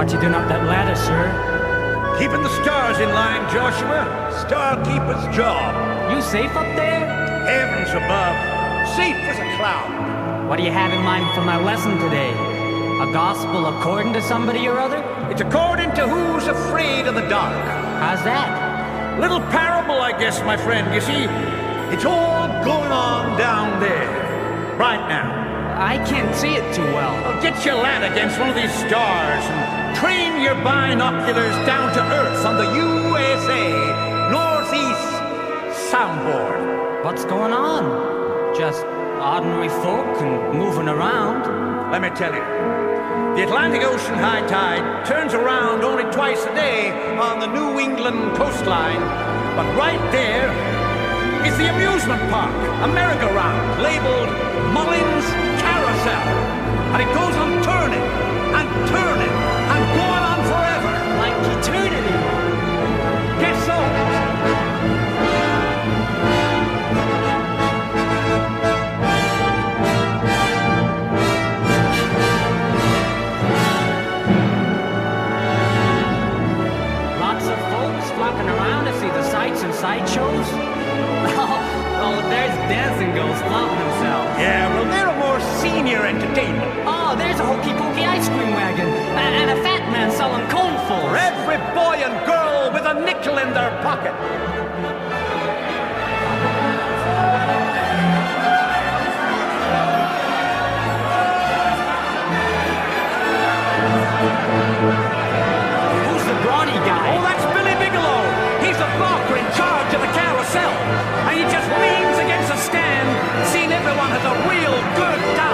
What you doing up that ladder, sir? Keeping the stars in line, Joshua. Starkeeper's job. You safe up there? Heavens above. Safe as a cloud. What do you have in mind for my lesson today? A gospel according to somebody or other? It's according to who's afraid of the dark. How's that? Little parable, I guess, my friend. You see, it's all going on down there. Right now. I can't see it too well. Get your lad against one of these stars and train your binoculars down to Earth on the USA Northeast soundboard. What's going on? Just ordinary folk and moving around. Let me tell you, the Atlantic Ocean high tide turns around only twice a day on the New England coastline. But right there is the amusement park, a merry-go-round labeled Mullin's Carousel. And it goes on turning and turning and going on forever. Like eternity. Guess so. Lots of folks flocking around to see the sights and sideshows. Oh, there's dancing girls flaunting themselves. Yeah, well, they're a more senior entertainment. Oh, there's a hokey-pokey ice cream wagon. And a fat man selling conefuls. For every boy and girl with a nickel in their pocket. Who's the brawny guy? Oh, that's Billy Bigelow. He's the barker in charge of the carousel. And he just leans against a stand, seeing everyone has a real good time.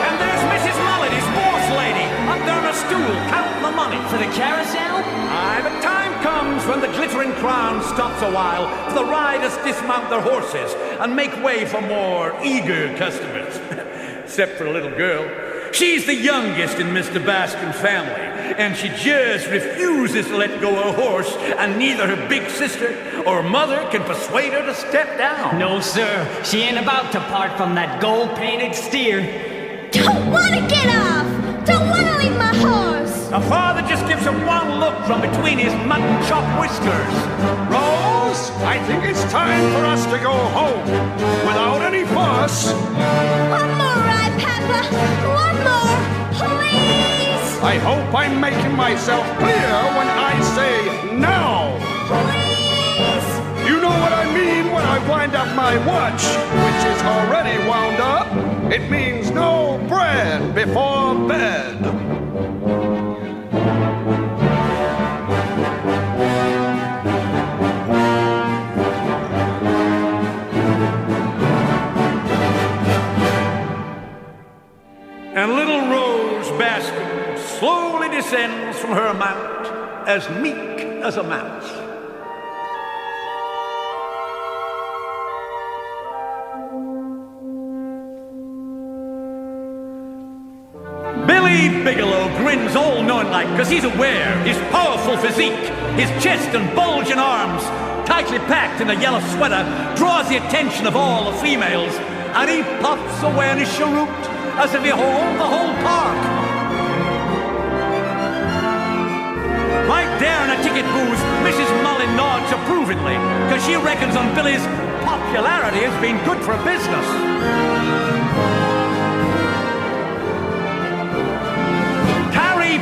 And there's Mrs. Mullin, his boss lady, up there on a stool, counting the money. For the carousel? Aye, but time comes when the glittering crown stops a while for the riders dismount their horses and make way for more eager customers. Except for a little girl. She's the youngest in Mr. Baskin's family, and she just refuses to let go of a horse, and neither her big sister or mother can persuade her to step down. No, sir. She ain't about to part from that gold-painted steer. Don't want to get off! Don't want to leave my horse! Her father just gives her one look from between his mutton chop whiskers. Rose, I think it's time for us to go home without any fuss. One more ride, Papa! One more! Please! I hope I'm making myself clear when I say now. Please! You know what I mean when I wind up my watch, which is already wound up. It means no bread before bed. And little Rose Baskin slowly descends from her mount, as meek as a mouse. Billy Bigelow grins all-knowing like, because he's aware his powerful physique, his chest and bulging arms, tightly packed in a yellow sweater, draws the attention of all the females, and he puffs away on his cheroot as if he owned the whole park. Right there in a ticket booth, Mrs. Mullin nods approvingly, because she reckons on Billy's popularity has been good for business.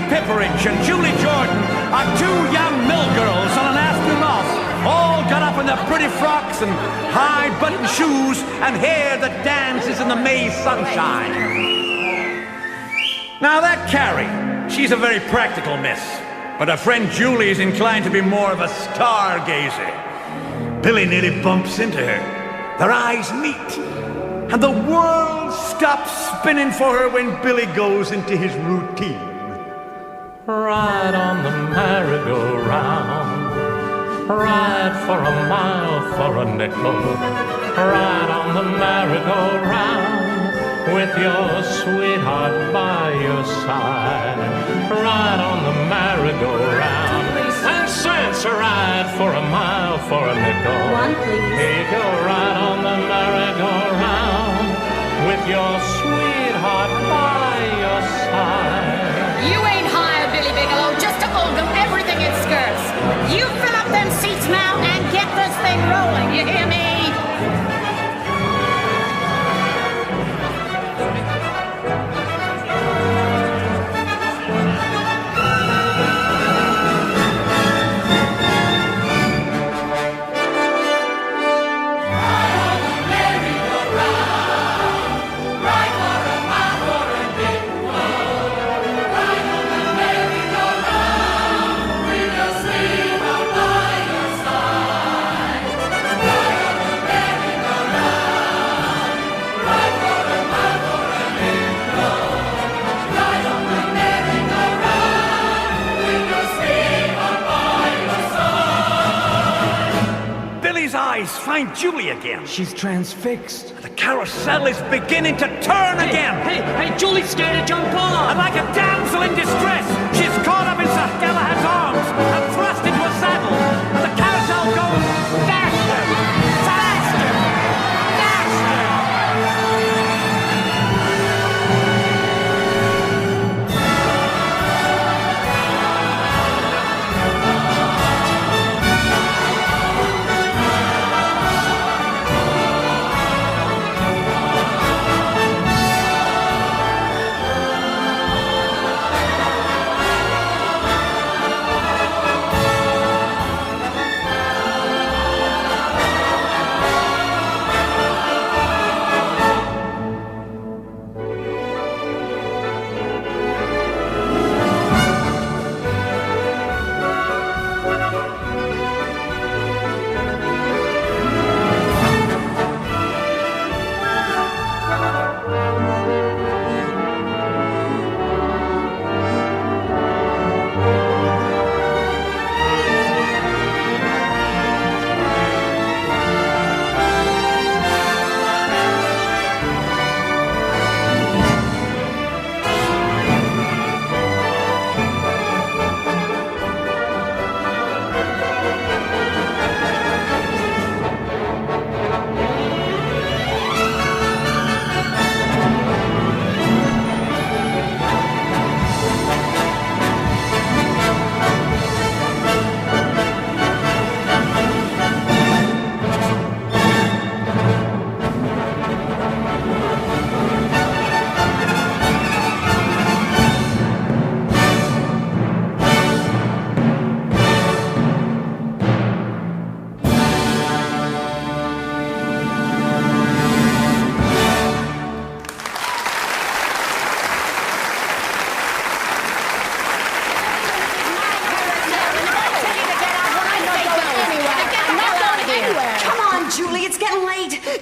Pipperidge and Julie Jordan are two young mill girls on an afternoon off, all got up in their pretty frocks and high button shoes and hair that dances in the May sunshine. Now that Carrie, she's a very practical miss, but her friend Julie is inclined to be more of a stargazer. Billy nearly bumps into her. Their eyes meet, and the world stops spinning for her when Billy goes into his routine. Ride on the merry-go-round, ride for a mile for a nickel. Ride on the merry-go-round, with your sweetheart by your side. Ride on the merry-go-round. And cents a ride for a mile for a nickel. One, please. Here you go, ride on the merry-go-round with your sweetheart by your side. You ain't hired, Billy Bigelow, just to ogle everything in skirts. You fill up them seats now and get this thing rolling, you hear me? Find Julie again. She's transfixed. The carousel is beginning to turn again. Hey, Julie's scared to jump on. And like a damsel in distress, she's caught up in Sir Galahad's arms and thrust into a saddle. And the carousel goes faster, faster, faster.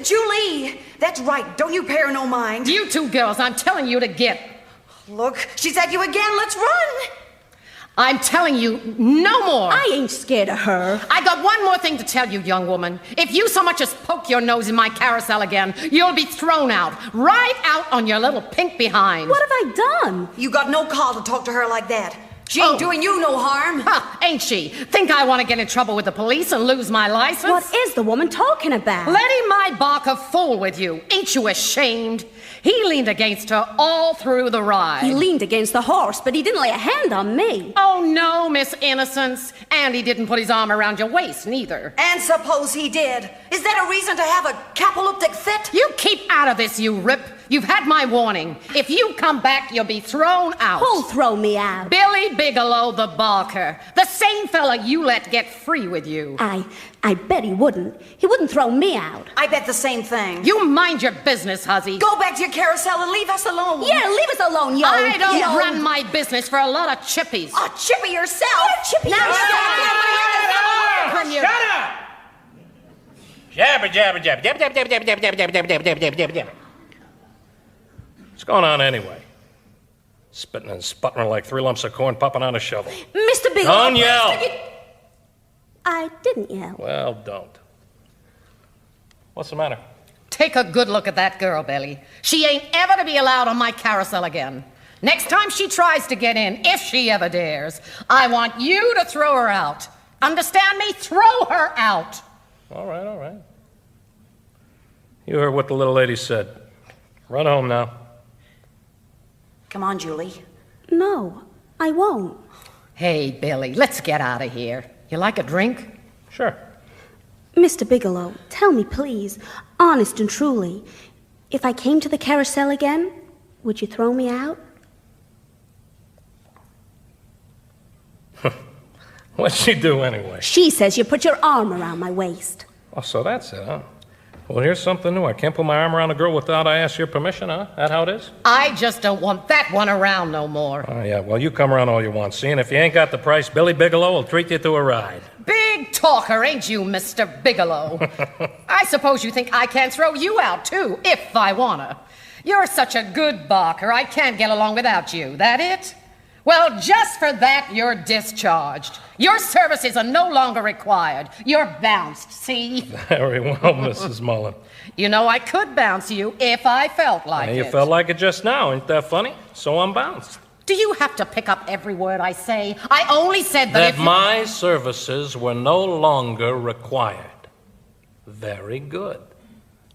Julie! That's right. Don't you pay her no mind. You two girls, I'm telling you to get. Look, she's at you again. Let's run. I'm telling you, no more. I ain't scared of her. I got one more thing to tell you, young woman. If you so much as poke your nose in my carousel again, you'll be thrown out. Right out on your little pink behind. What have I done? You got no call to talk to her like that. She ain't doing you no harm. Huh, ain't she? Think I want to get in trouble with the police and lose my license? What is the woman talking about? Letting my Barker fool with you. Ain't you ashamed? He leaned against her all through the ride. He leaned against the horse, but he didn't lay a hand on me. Oh, no, Miss Innocence. And he didn't put his arm around your waist, neither. And suppose he did. Is that a reason to have a capolyptic fit? You keep out of this, you rip. You've had my warning. If you come back, you'll be thrown out. Who'll throw me out? Billy Bigelow, the Barker. The same fella you let get free with you. I bet he wouldn't. He wouldn't throw me out. I bet the same thing. You mind your business, Huzzy. Go back to your carousel and leave us alone. Yeah, leave us alone, yo. I don't yo. run my business for a lot of chippies. Oh, chippy yourself. Yeah, chippy now yourself. Shut up! Jabber, jabber, jabber, jabber, jabber, jabber, jabber, jabber, jabber, jabber, jabber, jabber, jabber, jabber. What's going on anyway? Spitting and sputtering like 3 lumps of corn popping on a shovel. Mr. Bigelow. Don't yell. I didn't yell. Well, don't. What's the matter? Take a good look at that girl, Billy. She ain't ever to be allowed on my carousel again. Next time she tries to get in, if she ever dares, I want you to throw her out. Understand me? Throw her out. All right, all right. You heard what the little lady said. Run home now. Come on, Julie. No, I won't. Hey, Billy, let's get out of here. You like a drink? Sure. Mr. Bigelow, tell me, please, honest and truly, if I came to the carousel again, would you throw me out? What'd she do anyway? She says you put your arm around my waist. Oh, so that's it, huh? Well, here's something new. I can't put my arm around a girl without I ask your permission, huh? That how it is? I just don't want that one around no more. Oh, yeah. Well, you come around all you want. See, and if you ain't got the price, Billy Bigelow will treat you to a ride. Big talker, ain't you, Mr. Bigelow? I suppose you think I can throw you out, too, if I wanna. You're such a good barker, I can't get along without you. That it? Well, just for that, you're discharged. Your services are no longer required. You're bounced, see? Very well, Mrs. Mullin. You know, I could bounce you if I felt like it. You felt like it just now. Ain't that funny? So I'm bounced. Do you have to pick up every word I say? I only said that if my services were no longer required. Very good.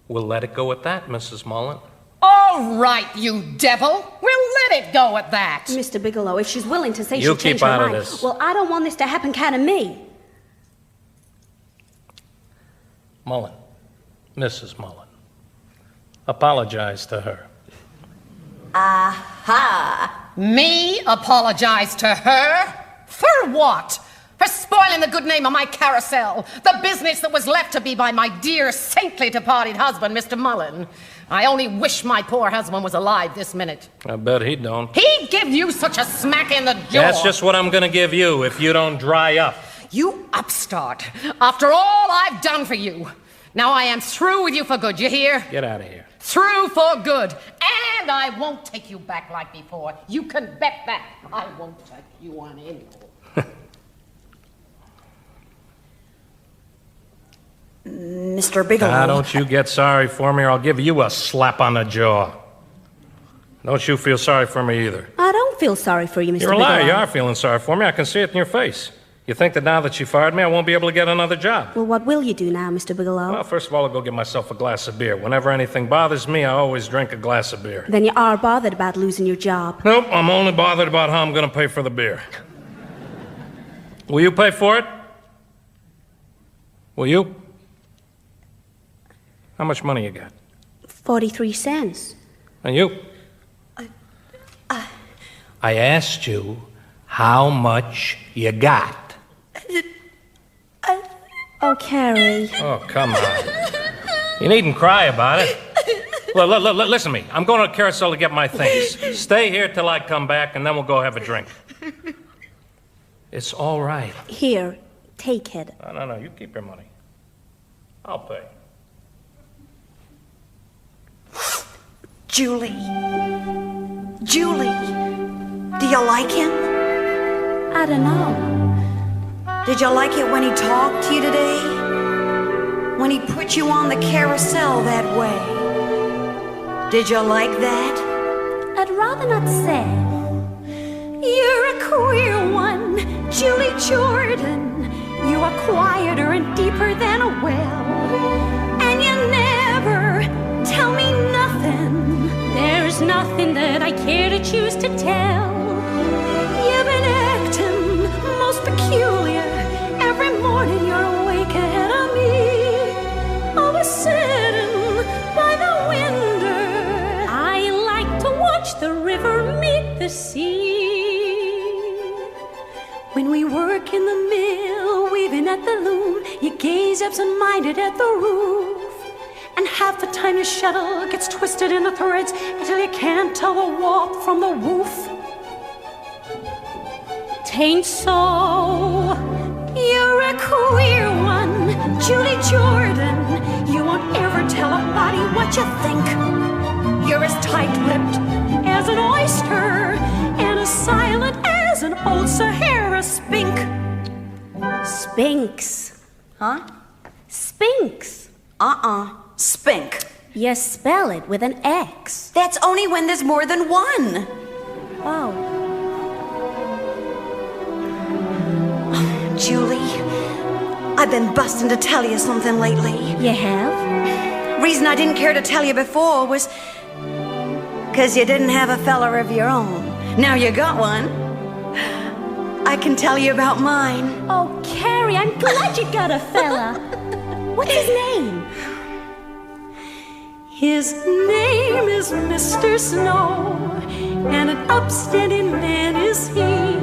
We'll let it go at that, Mrs. Mullin. All right, you devil. We'll let it go at that. Mr. Bigelow, if she's willing to say You she'll keep change her out of mind. this. Well, I don't want this to happen kind of me. Mullin. Mrs. Mullin. Apologize to her. Aha! Me apologize to her? For what? For spoiling the good name of my carousel, the business that was left to me by my dear, saintly departed husband, Mr. Mullin. I only wish my poor husband was alive this minute. I bet he don't. He'd give you such a smack in the jaw. That's just what I'm gonna give you if you don't dry up. You upstart. After all I've done for you. Now I am through with you for good, you hear? Get out of here. Through for good. And I won't take you back like before. You can bet that. I won't take you on anymore. Mr. Bigelow. Now, don't you get sorry for me or I'll give you a slap on the jaw. Don't you feel sorry for me either. I don't feel sorry for you, Mr. You're a Bigelow. liar. You are feeling sorry for me. I can see it in your face. You think that now that you fired me, I won't be able to get another job. Well, what will you do now, Mr. Bigelow? Well, first of all, I'll go get myself a glass of beer. Whenever anything bothers me, I always drink a glass of beer. Then you are bothered about losing your job. Nope, I'm only bothered about how I'm going to pay for the beer. Will you pay for it? Will you? How much money you got? 43 cents. And you? I asked you how much you got. Oh, Carrie. Oh, come on. You needn't cry about it. Listen to me. I'm going to the carousel to get my things. Stay here till I come back, and then we'll go have a drink. It's all right. Here, take it. No, you keep your money. I'll pay. Julie. Julie. Do you like him? I don't know. Did you like it when he talked to you today? When he put you on the carousel that way? Did you like that? I'd rather not say. You're a queer one, Julie Jordan. You are quieter and deeper than a well. And you never tell me nothing. There's nothing that I care to choose to tell. You've been acting most peculiar. Every morning you're awake ahead of me. Always sitting by the window. I like to watch the river meet the sea. When we work in the mill, weaving at the loom, you gaze absent-minded at the roof. And half the time your shuttle gets twisted in the threads until you can't tell the warp from the woof. Tain't so. You're a queer one, Julie Jordan. You won't ever tell a body what you think. You're as tight-lipped as an oyster and as silent as an old Sahara spink. Spinks. Huh? Spinks. Spink. You spell it with an X. That's only when there's more than one. Oh. Julie, I've been busting to tell you something lately. You have? Reason I didn't care to tell you before was 'cause you didn't have a fella of your own. Now you got one. I can tell you about mine. Oh, Carrie, I'm glad you got a fella. What's his name? His name is Mr. Snow, and an upstanding man is he.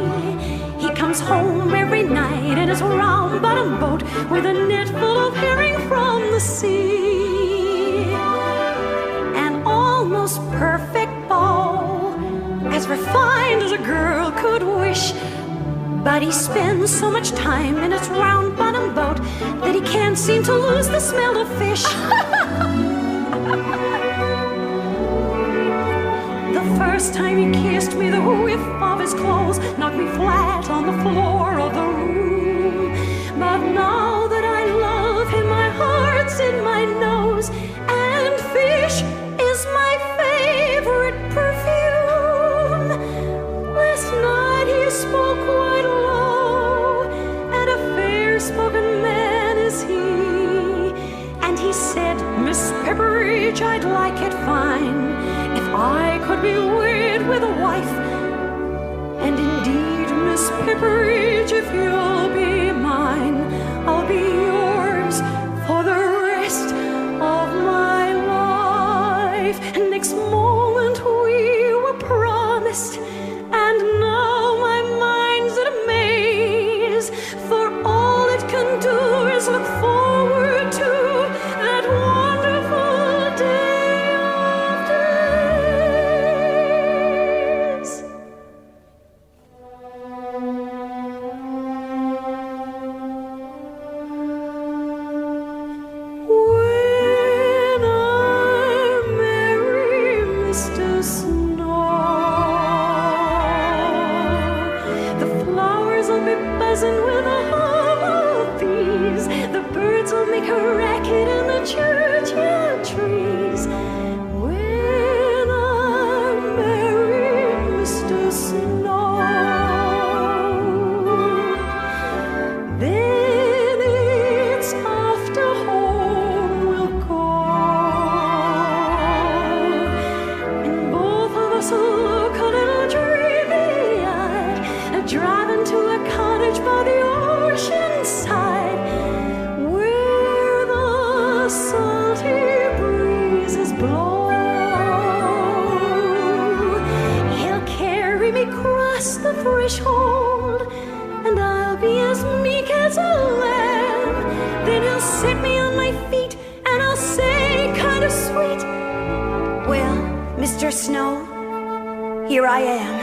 He comes home every night in his round-bottom boat with a net full of herring from the sea. An almost perfect beau, as refined as a girl could wish. But he spends so much time in his round-bottom boat that he can't seem to lose the smell of fish. The first time he kissed me, the whiff of his clothes knocked me flat on the floor of the room. But now that I love him, my heart's in my nose, and fish is my favorite perfume. Last night he spoke quite low, and a fair-spoken man is he. And he said, Miss Pipperidge, I'd like it fine if I could be wed with a wife. And indeed, Miss Pipperidge, if you'll be mine, I'll be yours for the rest of my life. And next moment we were promised, and now my mind's at a maze, for all it can do is look forward to that wonderful day of days. When I marry Mr. Snow, the flowers will be buzzing with a hum of bees. The birds will make a racket in the churchyard trees. When I marry Mr. Snow, then it's off to home we'll go, and both of us will look a little dreamy-eyed, driving to a cottage by the ocean side, where the salty breezes blow. He'll carry me across the threshold, and I'll be as meek as a lamb. Then he'll set me on my feet, and I'll say kind of sweet, Well, Mr. Snow, here I am.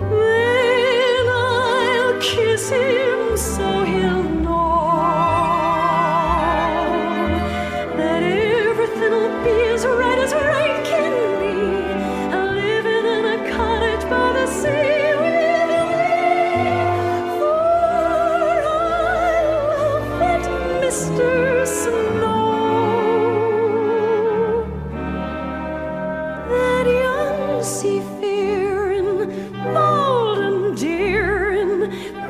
then I'll kiss him so he'll know that everything'll be as right can be, living in a cottage by the sea with me. For I love it, Mr. Snow, that young seafaring, bold and daring,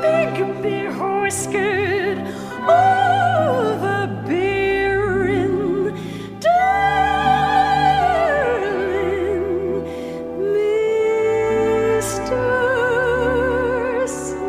big bear horse good, overbearing, darling, Mr. Snow.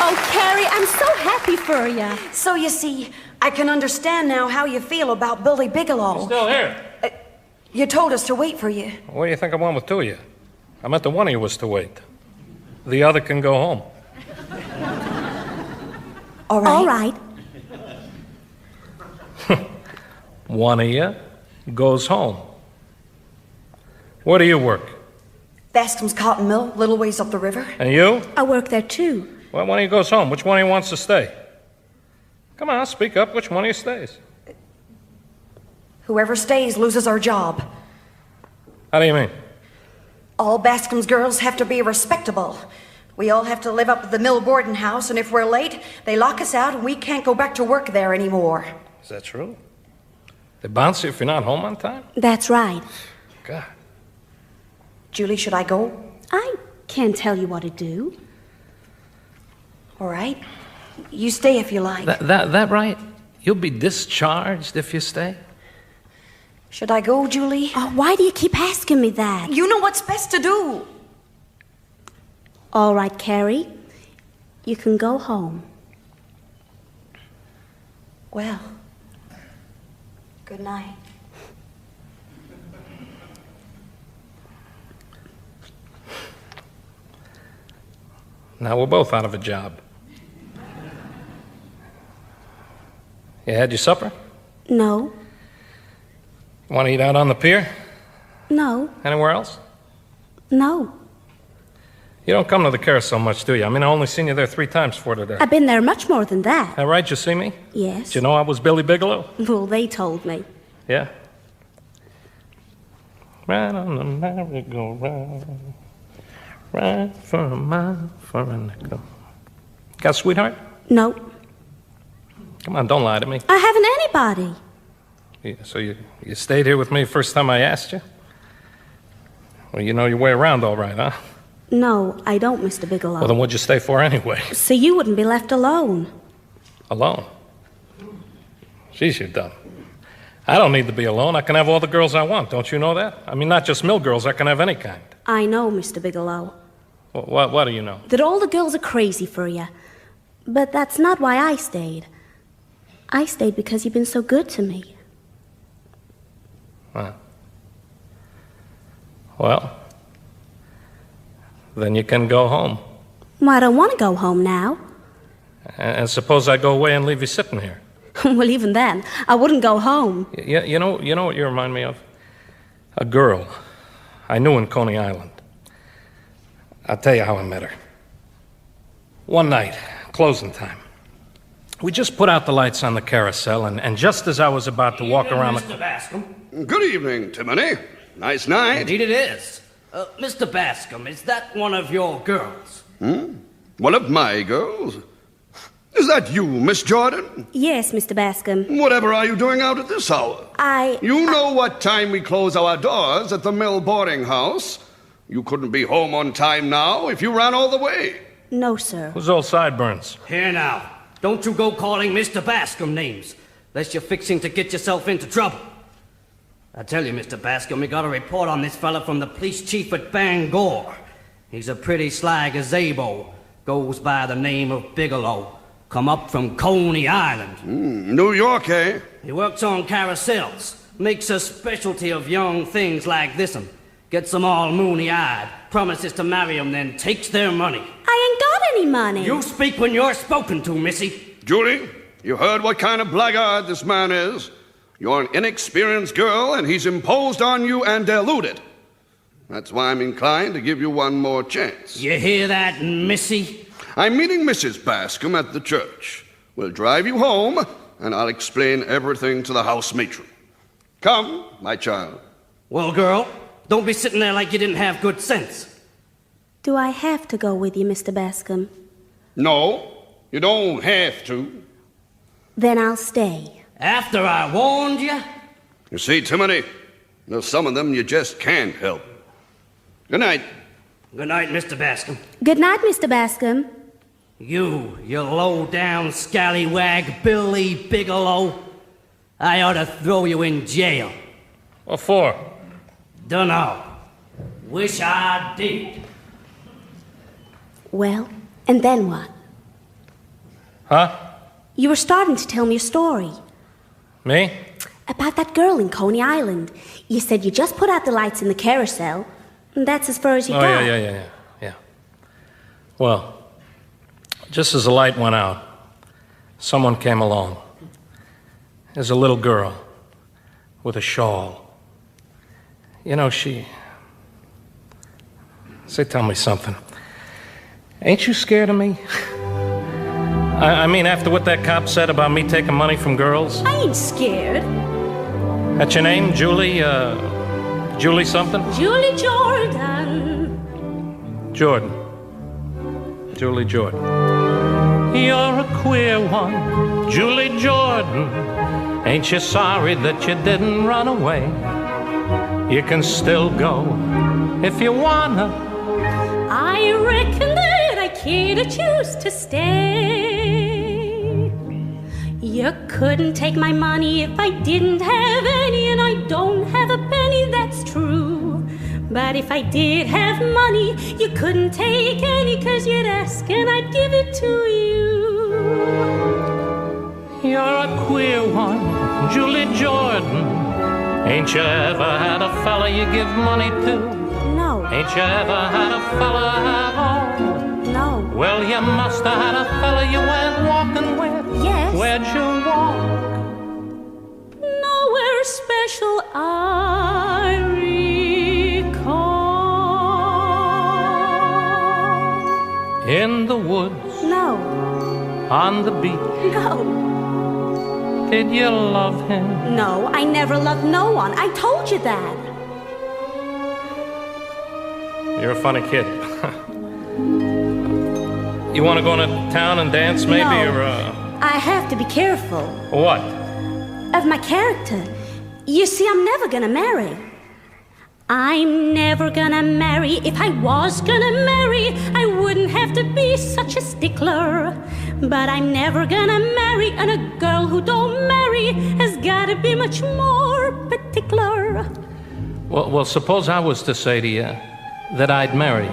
Oh, Carrie, I'm so happy for you. So you see, I can understand now how you feel about Billy Bigelow. Still here. You told us to wait for you. What do you think I want with two of you? I meant the one of you was to wait. The other can go home. All right. All right. One of you goes home. Where do you work? Bascom's cotton mill, little ways up the river. And you? I work there too. Well, one of you goes home. Which one of you wants to stay? Come on, speak up. Which one of you stays? Whoever stays loses our job. How do you mean? All Bascom's girls have to be respectable. We all have to live up at the mill boarding house, and if we're late, they lock us out and we can't go back to work there anymore. Is that true? They bounce you if you're not home on time? That's right. God. Julie, should I go? I can't tell you what to do. All right. You stay if you like. That right? You'll be discharged if you stay? Should I go, Julie? Oh, why do you keep asking me that? You know what's best to do. All right, Carrie. You can go home. Well, good night. Now we're both out of a job. You had your supper? No. Want to eat out on the pier? No. Anywhere else? No. You don't come to the Carousel much, do you? I mean, I only seen you there 3 times for today. I've been there much more than that. That right, you see me? Yes. Did you know I was Billy Bigelow? Well, they told me. Yeah? Right on the merry-go-round, right for a mile, for a nickel. Got a sweetheart? No. Come on, don't lie to me. I haven't anybody. So you stayed here with me first time I asked you? Well, you know your way around all right, huh? No, I don't, Mr. Bigelow. Well, then what'd you stay for anyway? So you wouldn't be left alone. Alone? Jeez, you're dumb. I don't need to be alone. I can have all the girls I want. Don't you know that? I mean, not just mill girls. I can have any kind. I know, Mr. Bigelow. What do you know? That all the girls are crazy for you. But that's not why I stayed. I stayed because you've been so good to me. Well, then you can go home. Well, I don't want to go home now. And suppose I go away and leave you sitting here. Well, even then, I wouldn't go home. You know what you remind me of? A girl I knew in Coney Island. I'll tell you how I met her. One night, closing time. We just put out the lights on the Carousel, and just as I was about to walk around Mr. Bascom. Good evening, Timony. Nice night. Indeed it is. Mr. Bascom, is that one of your girls? One of my girls? Is that you, Miss Jordan? Yes, Mr. Bascom. Whatever are you doing out at this hour? You know what time we close our doors at the mill boarding house. You couldn't be home on time now if you ran all the way. No, sir. Who's all sideburns? Here now. Don't you go calling Mr. Bascom names, lest you're fixing to get yourself into trouble. I tell you, Mr. Bascom, we got a report on this fella from the police chief at Bangor. He's a pretty sly gazebo. Goes by the name of Bigelow. Come up from Coney Island. New York, eh? He works on carousels. Makes a specialty of young things like this'n. Gets them all moony-eyed. Promises to marry them, then takes their money. I ain't got any money. You speak when you're spoken to, missy. Julie, you heard what kind of blackguard this man is? You're an inexperienced girl, and he's imposed on you and deluded. That's why I'm inclined to give you one more chance. You hear that, missy? I'm meeting Mrs. Bascom at the church. We'll drive you home, and I'll explain everything to the house matron. Come, my child. Well, girl, don't be sitting there like you didn't have good sense. Do I have to go with you, Mr. Bascom? No, you don't have to. Then I'll stay. After I warned you? You see, Timony, there's some of them you just can't help. Good night. Good night, Mr. Bascom. Good night, Mr. Bascom. You low-down scallywag Billy Bigelow. I ought to throw you in jail. What for? Dunno. Wish I did. Well, and then what? Huh? You were starting to tell me a story. Me? About that girl in Coney Island. You said you just put out the lights in the Carousel, and that's as far as you got. Yeah. Well, just as the light went out, someone came along. There's a little girl with a shawl. You know, Say, tell me something. Ain't you scared of me? I mean, after what that cop said about me taking money from girls? I ain't scared. That's your name, Julie? Julie something? Julie Jordan. Jordan. Julie Jordan. You're a queer one, Julie Jordan. Ain't you sorry that you didn't run away? You can still go if you wanna. I reckon that I can't choose to stay. You couldn't take my money if I didn't have any, and I don't have a penny, that's true. But if I did have money, you couldn't take any, 'cause you'd ask and I'd give it to you. You're a queer one, Julie Jordan. Ain't you ever had a fella you give money to? No. Ain't you ever had a fella at all? No. Well, you must have had a fella you went walking with. Yes. Where'd you walk? Nowhere special I recall. In the woods? No. On the beach? No. Did you love him? No, I never loved no one. I told you that. You're a funny kid. You want to go into town and dance, maybe, No. or I have to be careful what? of my character. You see, I'm never gonna marry. I'm never gonna marry. If I was gonna marry, I wouldn't have to be such a stickler. But I'm never gonna marry, and a girl who don't marry has gotta be much more particular. Well, suppose I was to say to you that I'd marry you.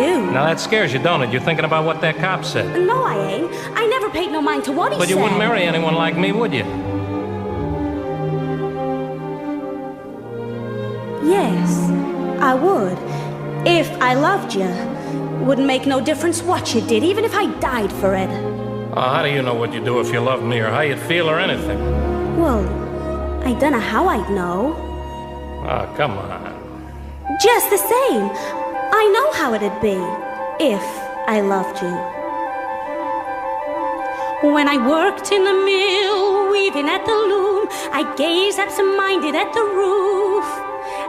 You? Now that scares you, don't it? You're thinking about what that cop said. No, I ain't. I never paid no mind to what he said. But you wouldn't marry anyone like me, would you? Yes, I would. If I loved you. Wouldn't make no difference what you did, even if I died for it. How do you know what you'd do if you loved me, or how you'd feel, or anything? Well, I dunno how I'd know. Oh, come on. Just the same, I know how it'd be if I loved you. When I worked in the mill, weaving at the loom, I'd gaze absent-minded at the roof.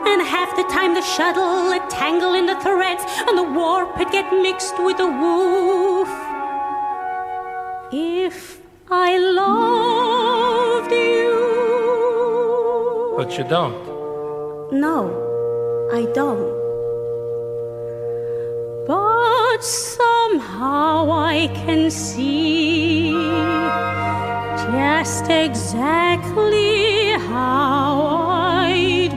And half the time the shuttle would tangle in the threads, and the warp would get mixed with the woof. If I loved you. But you don't. No, I don't. But somehow I can see just exactly how I'd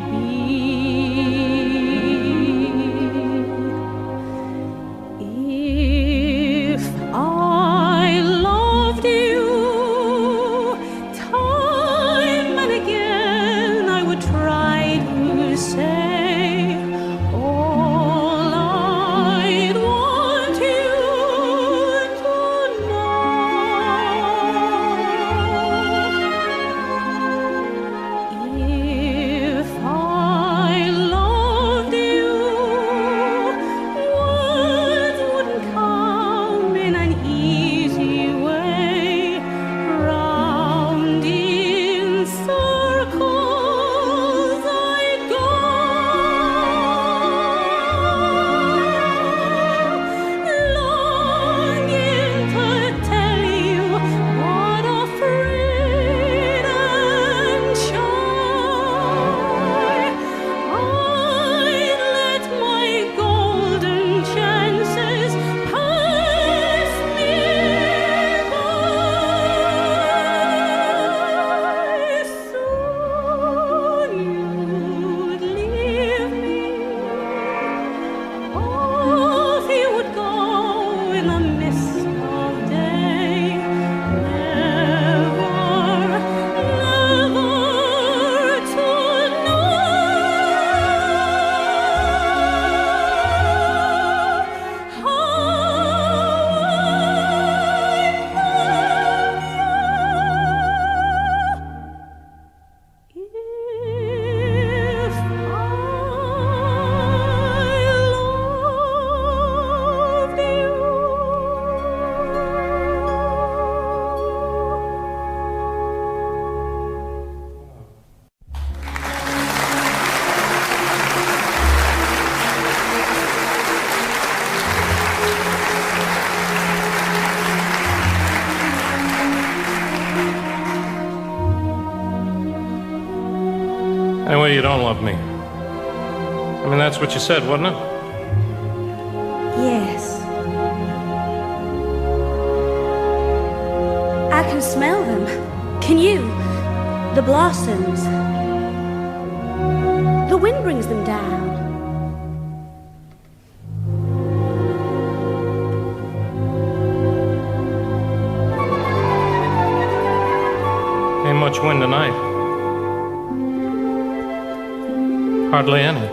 be if I loved you. Time and again I would try to say all I'd want you to know. you don't love me. I mean, that's what you said, wasn't it? Yes. I can smell them. Can you? The blossoms. The wind brings them down. Ain't much wind tonight. Hardly any.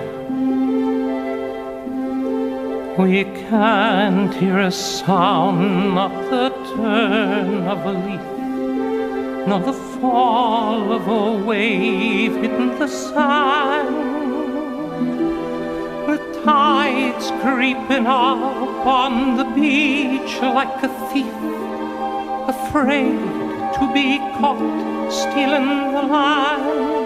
We can't hear a sound, not the turn of a leaf, nor the fall of a wave hitting the sand. The tide's creeping up on the beach like a thief, afraid to be caught stealing the land.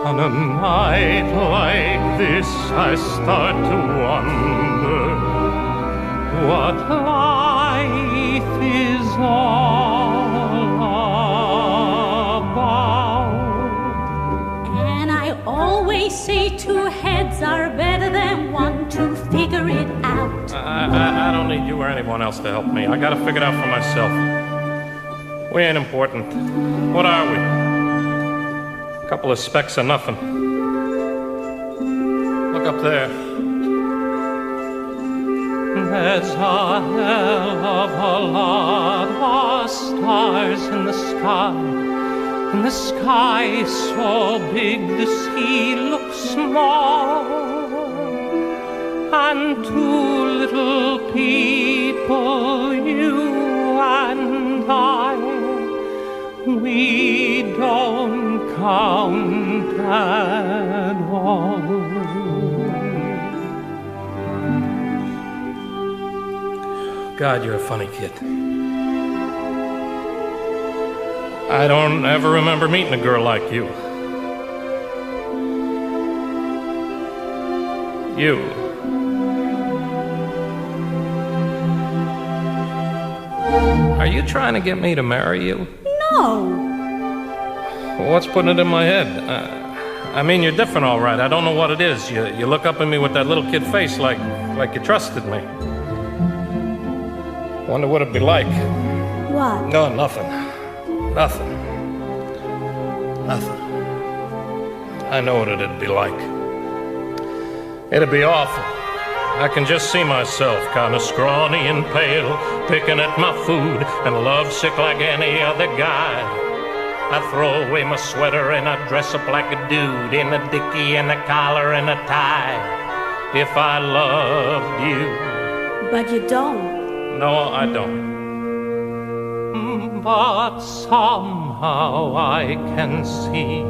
On a night like this, I start to wonder what life is all about. And I always say two heads are better than one to figure it out. I don't need you or anyone else to help me. I gotta figure it out for myself. We ain't important. What are we? A couple of specks of nothing. Look up there. There's a hell of a lot of stars in the sky. And the sky so big the sea looks small. And two little people, you and I, we don't count at all. God, you're a funny kid. I don't ever remember meeting a girl like you. You. Are you trying to get me to marry you? No. Well, what's putting it in my head? I mean, you're different, all right. I don't know what it is. You look up at me with that little kid face like you trusted me. Wonder what it'd be like. What? No, nothing. Nothing. Nothing. I know what it'd be like. It'd be awful. I can just see myself, kind of scrawny and pale, picking at my food and lovesick like any other guy. I throw away my sweater and I dress up like a dude in a dickie and a collar and a tie. If I loved you. But you don't. No, I don't. But somehow I can see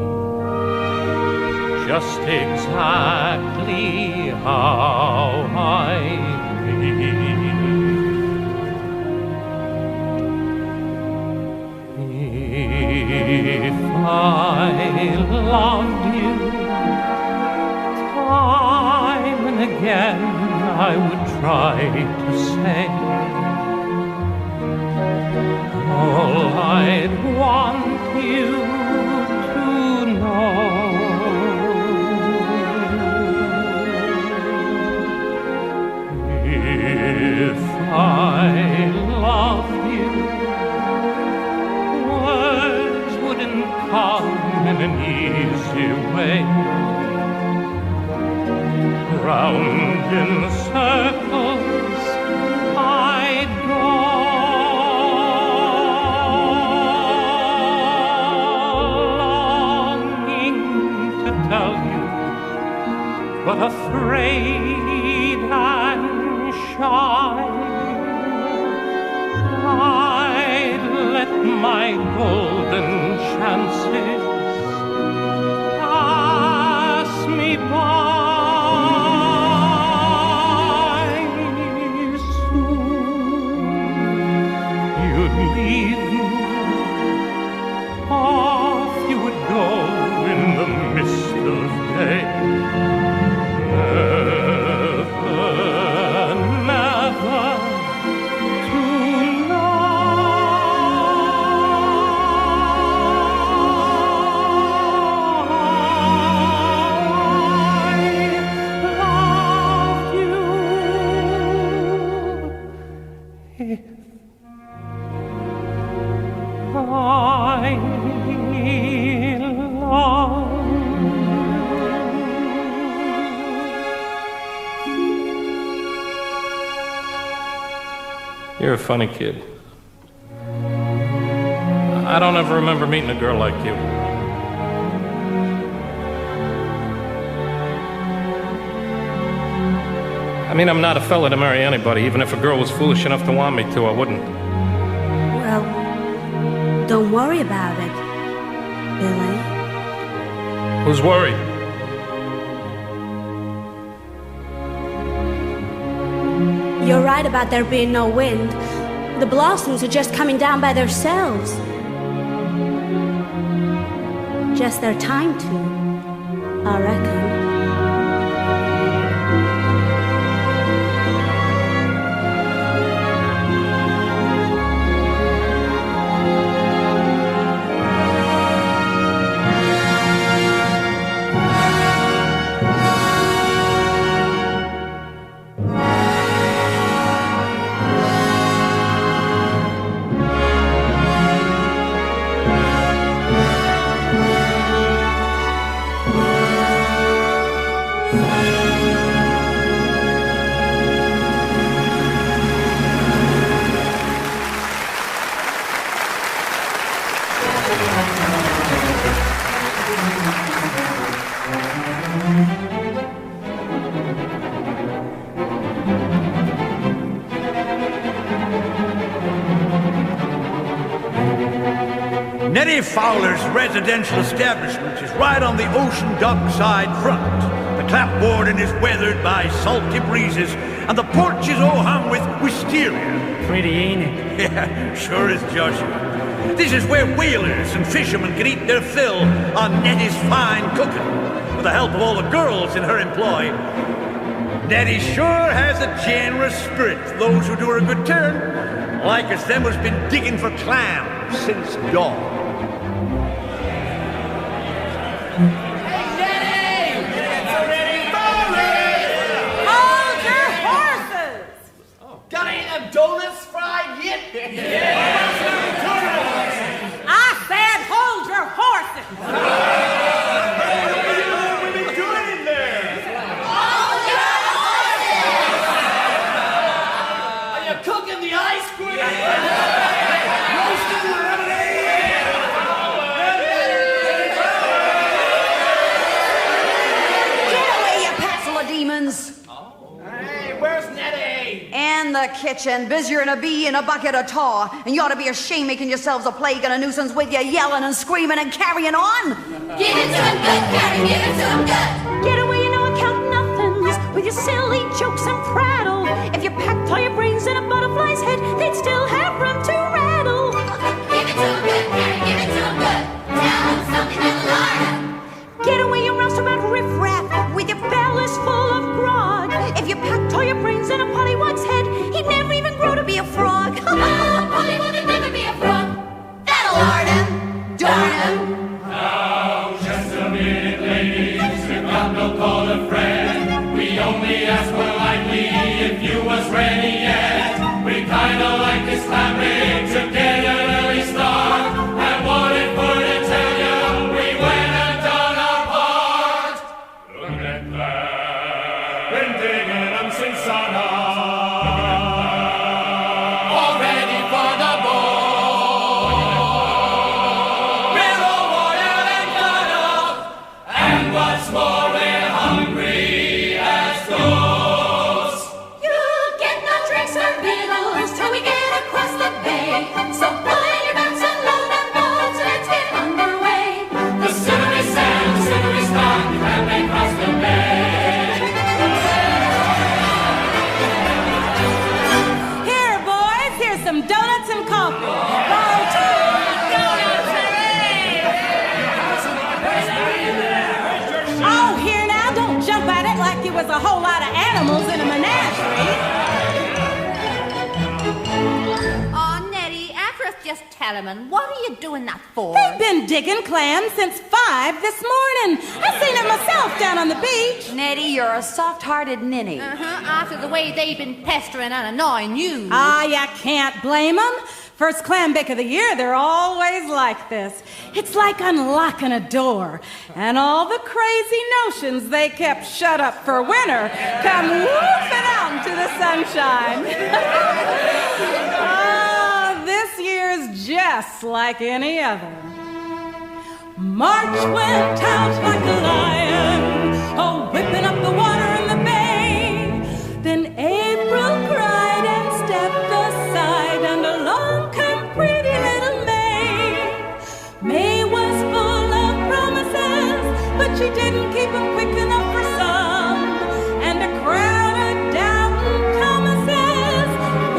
just exactly how I feel. If I loved you, time and again I would try to say all I'd want you to know. If I loved you, words wouldn't come in an easy way. Round in circles I'd go, longing to tell you, but afraid and shy. I'd let my golden chances pass me by. You'd leave me, off you would go in the mist of day. Never, never to know. You're a funny kid. I don't ever remember meeting a girl like you. I mean, I'm not a fella to marry anybody. Even if a girl was foolish enough to want me to, I wouldn't. Well, don't worry about it, Billy. Who's worried? You're right about there being no wind. The blossoms are just coming down by themselves. Just their time to, I reckon. Nettie Fowler's residential establishment is right on the ocean dockside front. The clapboarding is weathered by salty breezes, and the porch is all hung with wisteria. Pretty, ain't it? Yeah, sure is, Joshua. This is where whalers and fishermen can eat their fill on Nettie's fine cooking, with the help of all the girls in her employ. Nettie sure has a generous spirit for those who do her a good turn, like us them who's been digging for clams since dawn. Got any of them donuts fried yet? I said hold your horses! What are we doing in there? Hold your horses! Are you cooking the ice cream? Roasting the lemonade? Get away, you passel of demons! Hey, where's Nettie? In the kitchen, busier than a bee in a bucket of tar. And you ought to be ashamed making yourselves a plague and a nuisance with you yelling and screaming and carrying on. Give it to him good, Carrie, give it to him good. Get away, you know I count nothings with your silly jokes and prattle. If you packed all your brains in a butterfly's head, they'd still have room to rattle. Give it to him good, Carrie, give it to him good. Tell him something that'll alarm him. Get away, you roustabout riffraff with your bellies full of grog. If you packed all your brains in a pollywog's head, he'd never even grow to be a frog. Pollywog would never be a frog. That'll lard him, darn him. Now, just a minute, ladies, we've got no call to fret. We only asked politely if you was ready yet. We kinda like this family to get an early start. I wanted for to tell you we went and done our part. Look at that, been digging them since sunrise. All ready for the ball. We're all watered and cut up, and what's more, we're hungry as ghosts. You'll get no drinks or victuals till we get across the bay. So find your boats and load them boats, let's get underway. The sooner we sail, the sooner we start, and they cross the bay. Here, boys, here's some donuts and coffee. Oh, here now, don't jump at it like you was a whole lot of animals in a menagerie. Oh, Nettie, after us just tell him, and what are you doing that for? They've been digging clams since 5 this morning. I seen it myself down on the beach. Nettie, you're a soft-hearted ninny. After the way they've been pestering and annoying you. Ah, you can't blame them. First clam bake of the year, they're always like this. It's like unlocking a door, and all the crazy notions they kept shut up for winter come whooping out to the sunshine. Oh, this year's just like any other. March went out like a lion, oh, whipping up the water in the bay. Then April cried and stepped aside, and along came pretty little May. May was full of promises, but she didn't keep them quick enough for some. And a crowd of doubting Thomases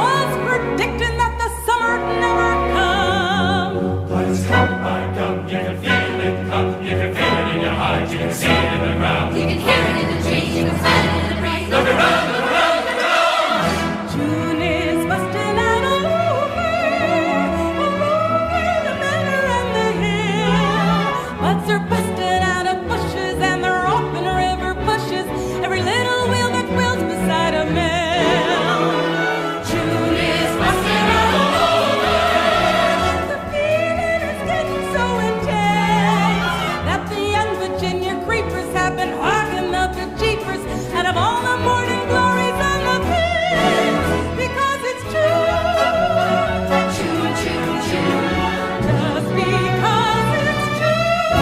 was predicting that the summer'd never come. But it's come, by gum, you can feel it come, you can feel it in your heart, you can see it in the ground. You can hear it in the trees, you can smell it in the breeze. Look around, look around, look around! June is busting out all over the manor and the hill. Buds are busting out of bushes and they're off in river bushes. Every little wheel that wheels beside a mill. June is busting out all over. The feeling is getting so intense that the young Virginia creepers have been hogging up the jeepers out of all the morning glories on the fields. Because it's June, June, June, June. Just because it's June,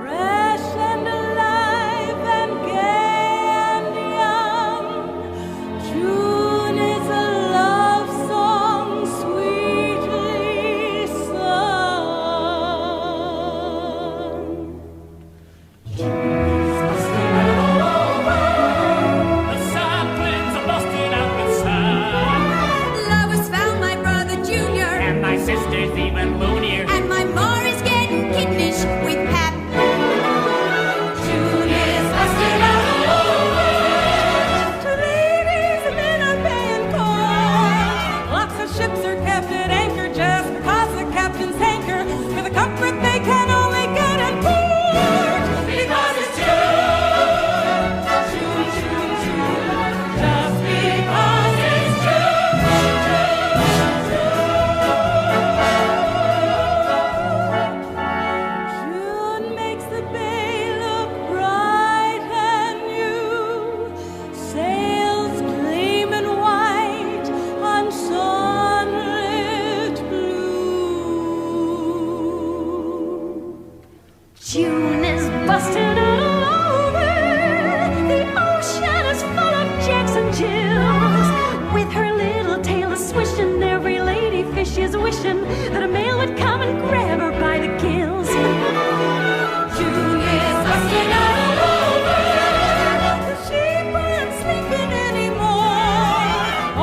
fresh and alive and gay and young. June is a love song sweetly sung. The saplings are busting out with sun. Lovers found my brother Junior, And my sister's even loonier. and my ma is getting kittenish with Pap. June is busting out all over. To ladies and men are paying court. Lots of ships are kept at anchor just because the captains hanker for the comfort they can only get in port. Because it's June, June, June, June. Just because it's June, June makes the bay look bright and new, sails gleaming white on sunlit blue. June is busted all over. The ocean is full of Jacks and Jills. With her little tail a swishing, every lady fish is wishing that a male would come and grab her by the gills. June is busting out all over. The sheep aren't sleeping anymore.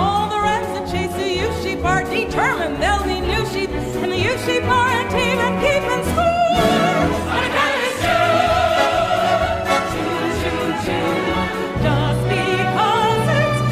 All the rats that chase the U-sheep are determined they'll be new sheep, and the U-sheep aren't even keeping score. On account of June, June, June, just because it's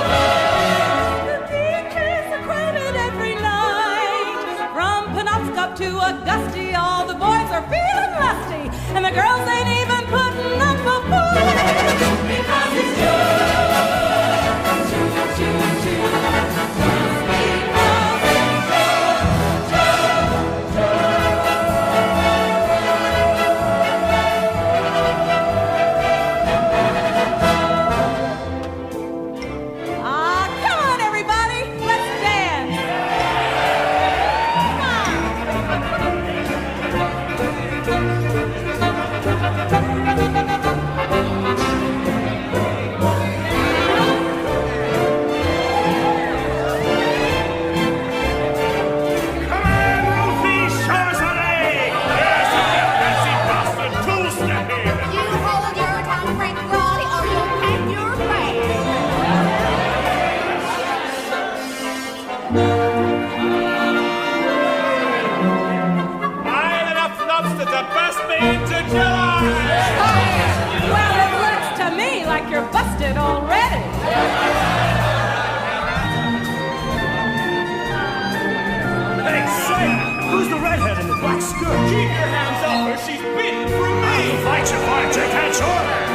The beaches are crowded every night. From Penobscot to Augusta, all the boys are feeling lusty, and the girls ain't even putting up a fight. Because it's June, June, June, June. Just because it's come on, everybody, let's dance. busted already. Hey, say, who's the redhead in the black skirt? Keep your hands off her. She's beating for me. Fight your fight, take that sword.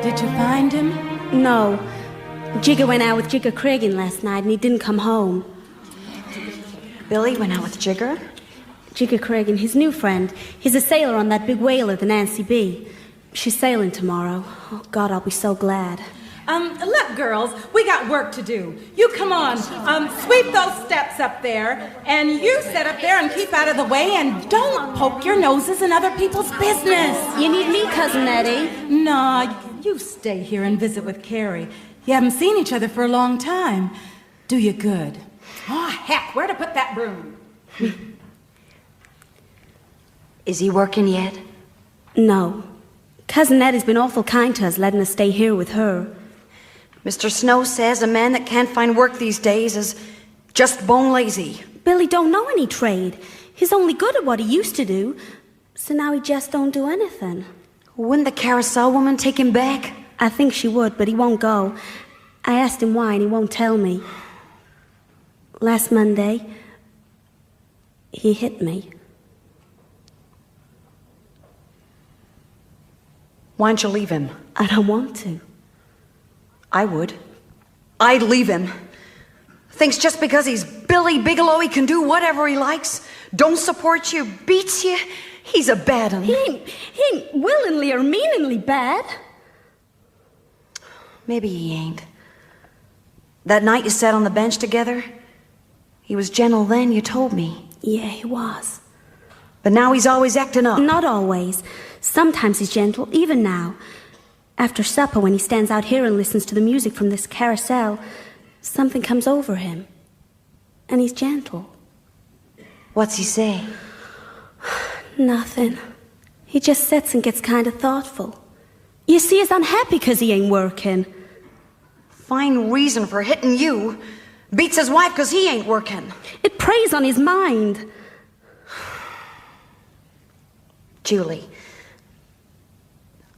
Did you find him? No. Jigger went out with Jigger Craigin last night, and he didn't come home. Billy went out with Jigger? Jigger Craigin, his new friend. He's a sailor on that big whaler, the Nancy B. She's sailing tomorrow. Oh, God, I'll be so glad. Look, girls, we got work to do. You come on, sweep those steps up there, and you sit up there and keep out of the way, and don't poke your noses in other people's business. You need me, Cousin Eddie? Nah, you stay here and visit with Carrie. You haven't seen each other for a long time. Do you good. Oh, heck, where to put that broom? Is he working yet? No. Cousin Eddie's been awful kind to us, letting us stay here with her. Mr. Snow says a man that can't find work these days is just bone lazy. Billy don't know any trade. He's only good at what he used to do, so now he just don't do anything. Wouldn't the Carousel woman take him back? I think she would, but he won't go. I asked him why, and he won't tell me. Last Monday, he hit me. Why don't you leave him? I don't want to. I would. I'd leave him. Thinks just because he's Billy Bigelow he can do whatever he likes, don't support you, beats you. He's a bad one. He ain't willingly or meaningly bad. Maybe he ain't. That night you sat on the bench together, he was gentle then, you told me. Yeah, he was. But now he's always acting up. Not always. Sometimes he's gentle, even now. After supper, when he stands out here and listens to the music from this carousel, something comes over him. And he's gentle. What's he say? Nothing. He just sits and gets kind of thoughtful. You see, he's unhappy because he ain't working. Fine reason for hitting you. Beats his wife because he ain't working. It preys on his mind. Julie,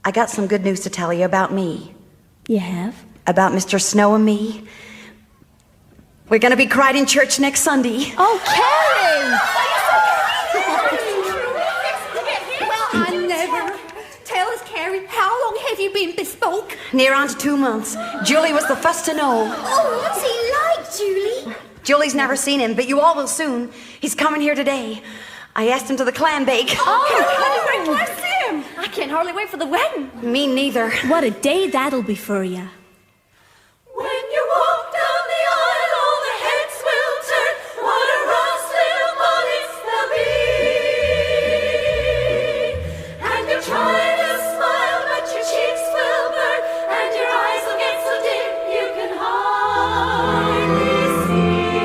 I got some good news to tell you about me. You have? About Mr. Snow and me. We're going to be cried in church next Sunday. Oh, Carrie! Well, I never. Tell us, Carrie, how long have you been bespoke? Near on to 2 months. Julie was the first to know. Oh, what's he like, Julie? Julie's never seen him, but you all will soon. He's coming here today. I asked him to the clam bake. Oh, bless him! I can't hardly wait for the wedding. Me neither. What a day that'll be for you. When you walk down the aisle, all the heads will turn. What a rustling of bonnets there'll be. And you'll try to smile, but your cheeks will burn, and your eyes will get so dim you can hardly see.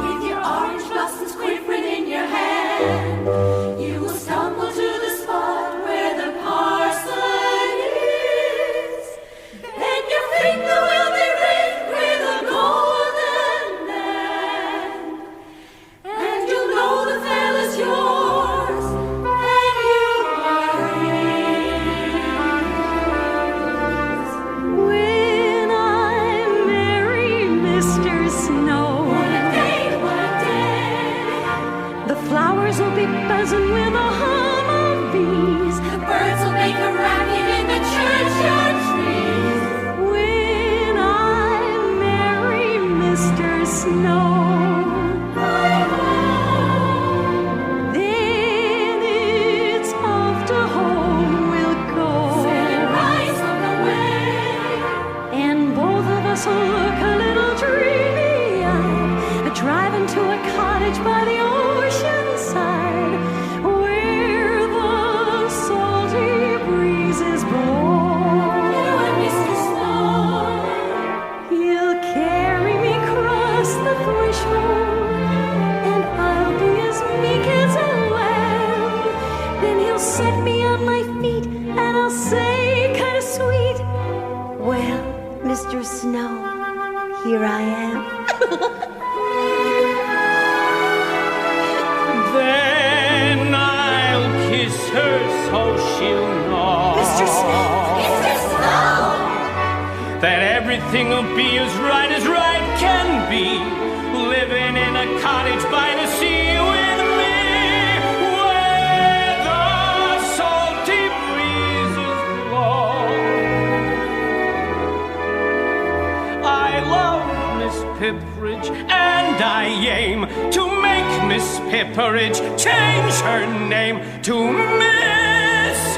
With your orange blossoms quivering in your hand, you will stumble to the spot where the parson is. Then your finger will be ringed with a golden band, and you'll know the fella's yours, and you are his. When I marry Mr. Snow, What a day, what a day. the flowers will be buzzing with a hum of bees. The birds will make a racket in the churchyard trees. When I marry Mr. Snow, then it's off to home we'll go. Set rise on the way. And both of us will look a little dreamy-eyed, driving to a cottage by the ocean side, where the salty breezes blow. And Mr. Snow, He'll carry me across the threshold, and I'll be as meek as a lamb. Then he'll set me on my feet, and I'll say kind of sweet, Well, Mr. Snow, here I am. Then I'll kiss her so she'll know Mr. that everything will be as right can be, living in a cottage by the sea with me, where the salty breezes Pipperidge change her name to Mrs.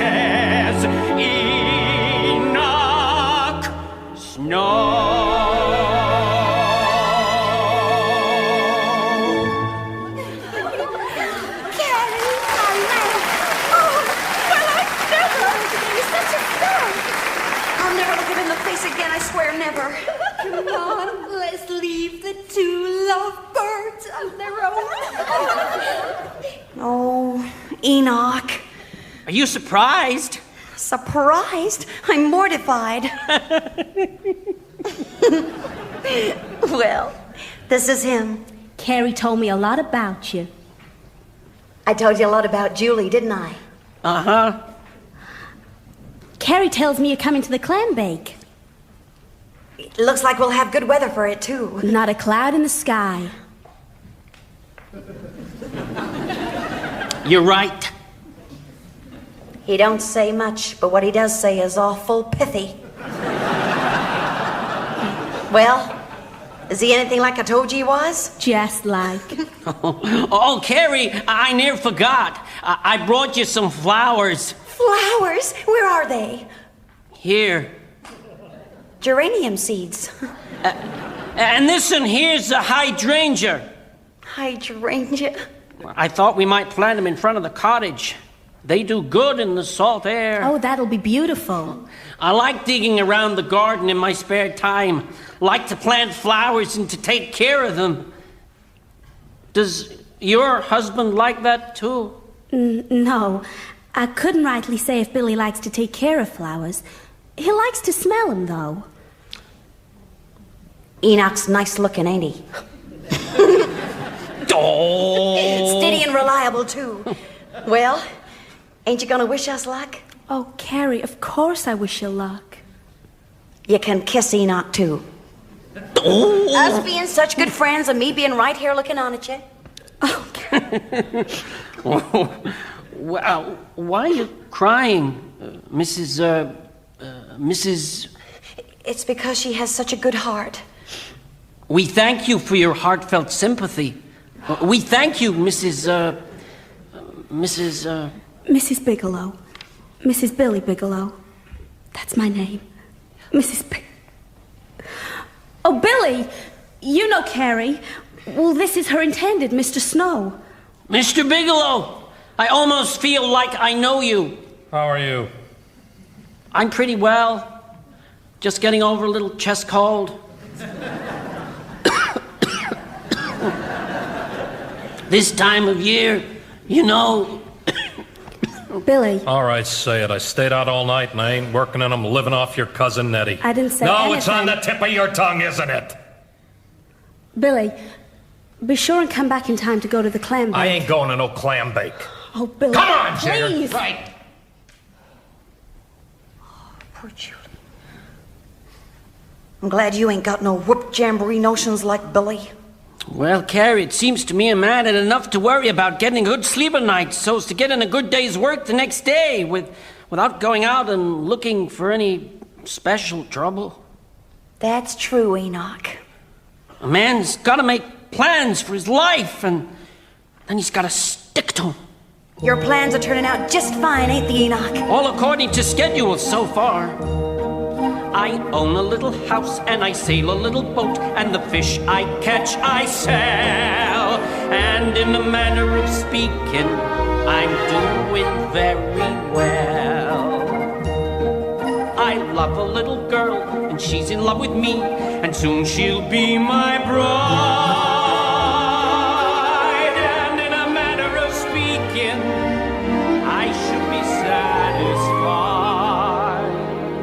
Enoch Snow. Again, I swear never. Come on, let's leave the two lovebirds on their own. Oh, Enoch. Are you surprised? Surprised? I'm mortified. Well, this is him. Carrie told me a lot about you. I told you a lot about Julie, didn't I? Uh-huh. Carrie tells me you're coming to the clam bake. It looks like we'll have good weather for it, too. Not a cloud in the sky. You're right. He don't say much, but what he does say is awful pithy. Well, is he anything like I told you he was? Just like. Oh, Carrie, I near forgot. I brought you some flowers. Flowers? Where are they? Here. Geranium seeds. And this one here's a hydrangea. Hydrangea? I thought we might plant them in front of the cottage. They do good in the salt air. Oh, that'll be beautiful. I like digging around the garden in my spare time. Like to plant flowers and to take care of them. Does your husband like that too? No. I couldn't rightly say if Billy likes to take care of flowers. He likes to smell them, though. Enoch's nice looking, ain't he? Oh. Steady and reliable, too. Well, ain't you gonna wish us luck? Oh, Carrie, of course I wish you luck. You can kiss Enoch, too. Oh. Us being such good friends and me being right here looking on at you. Oh, Well, why are you crying, Mrs. It's because she has such a good heart. We thank you for your heartfelt sympathy. We thank you, Mrs. Bigelow. Mrs. Billy Bigelow. That's my name. Oh, Billy! You know Carrie. Well, this is her intended, Mr. Snow. Mr. Bigelow! I almost feel like I know you. How are you? I'm pretty well. Just getting over a little chest cold. This time of year, you know. Billy. All right, say it. I stayed out all night and I ain't working and I'm living off your cousin Nettie. I didn't say No, anything. it's on the tip of your tongue, isn't it? Billy, be sure and come back in time to go to the clam bake. I ain't going to no clam bake. Oh, Billy. Come on, Jigger. Please. Right. Oh, poor Julie. I'm glad you ain't got no whoop jamboree notions like Billy. Well, Carrie, it seems to me a man had enough to worry about getting a good sleep at night so as to get in a good day's work the next day without going out and looking for any special trouble. That's true, Enoch. A man's got to make plans for his life, and then he's got to stick to them. Your plans are turning out just fine, ain't they, Enoch? All according to schedule so far. I own a little house and I sail a little boat, and the fish I catch I sell. And in a manner of speaking, I'm doing very well. I love a little girl and she's in love with me, and soon she'll be my bride. And in a manner of speaking, I should be satisfied.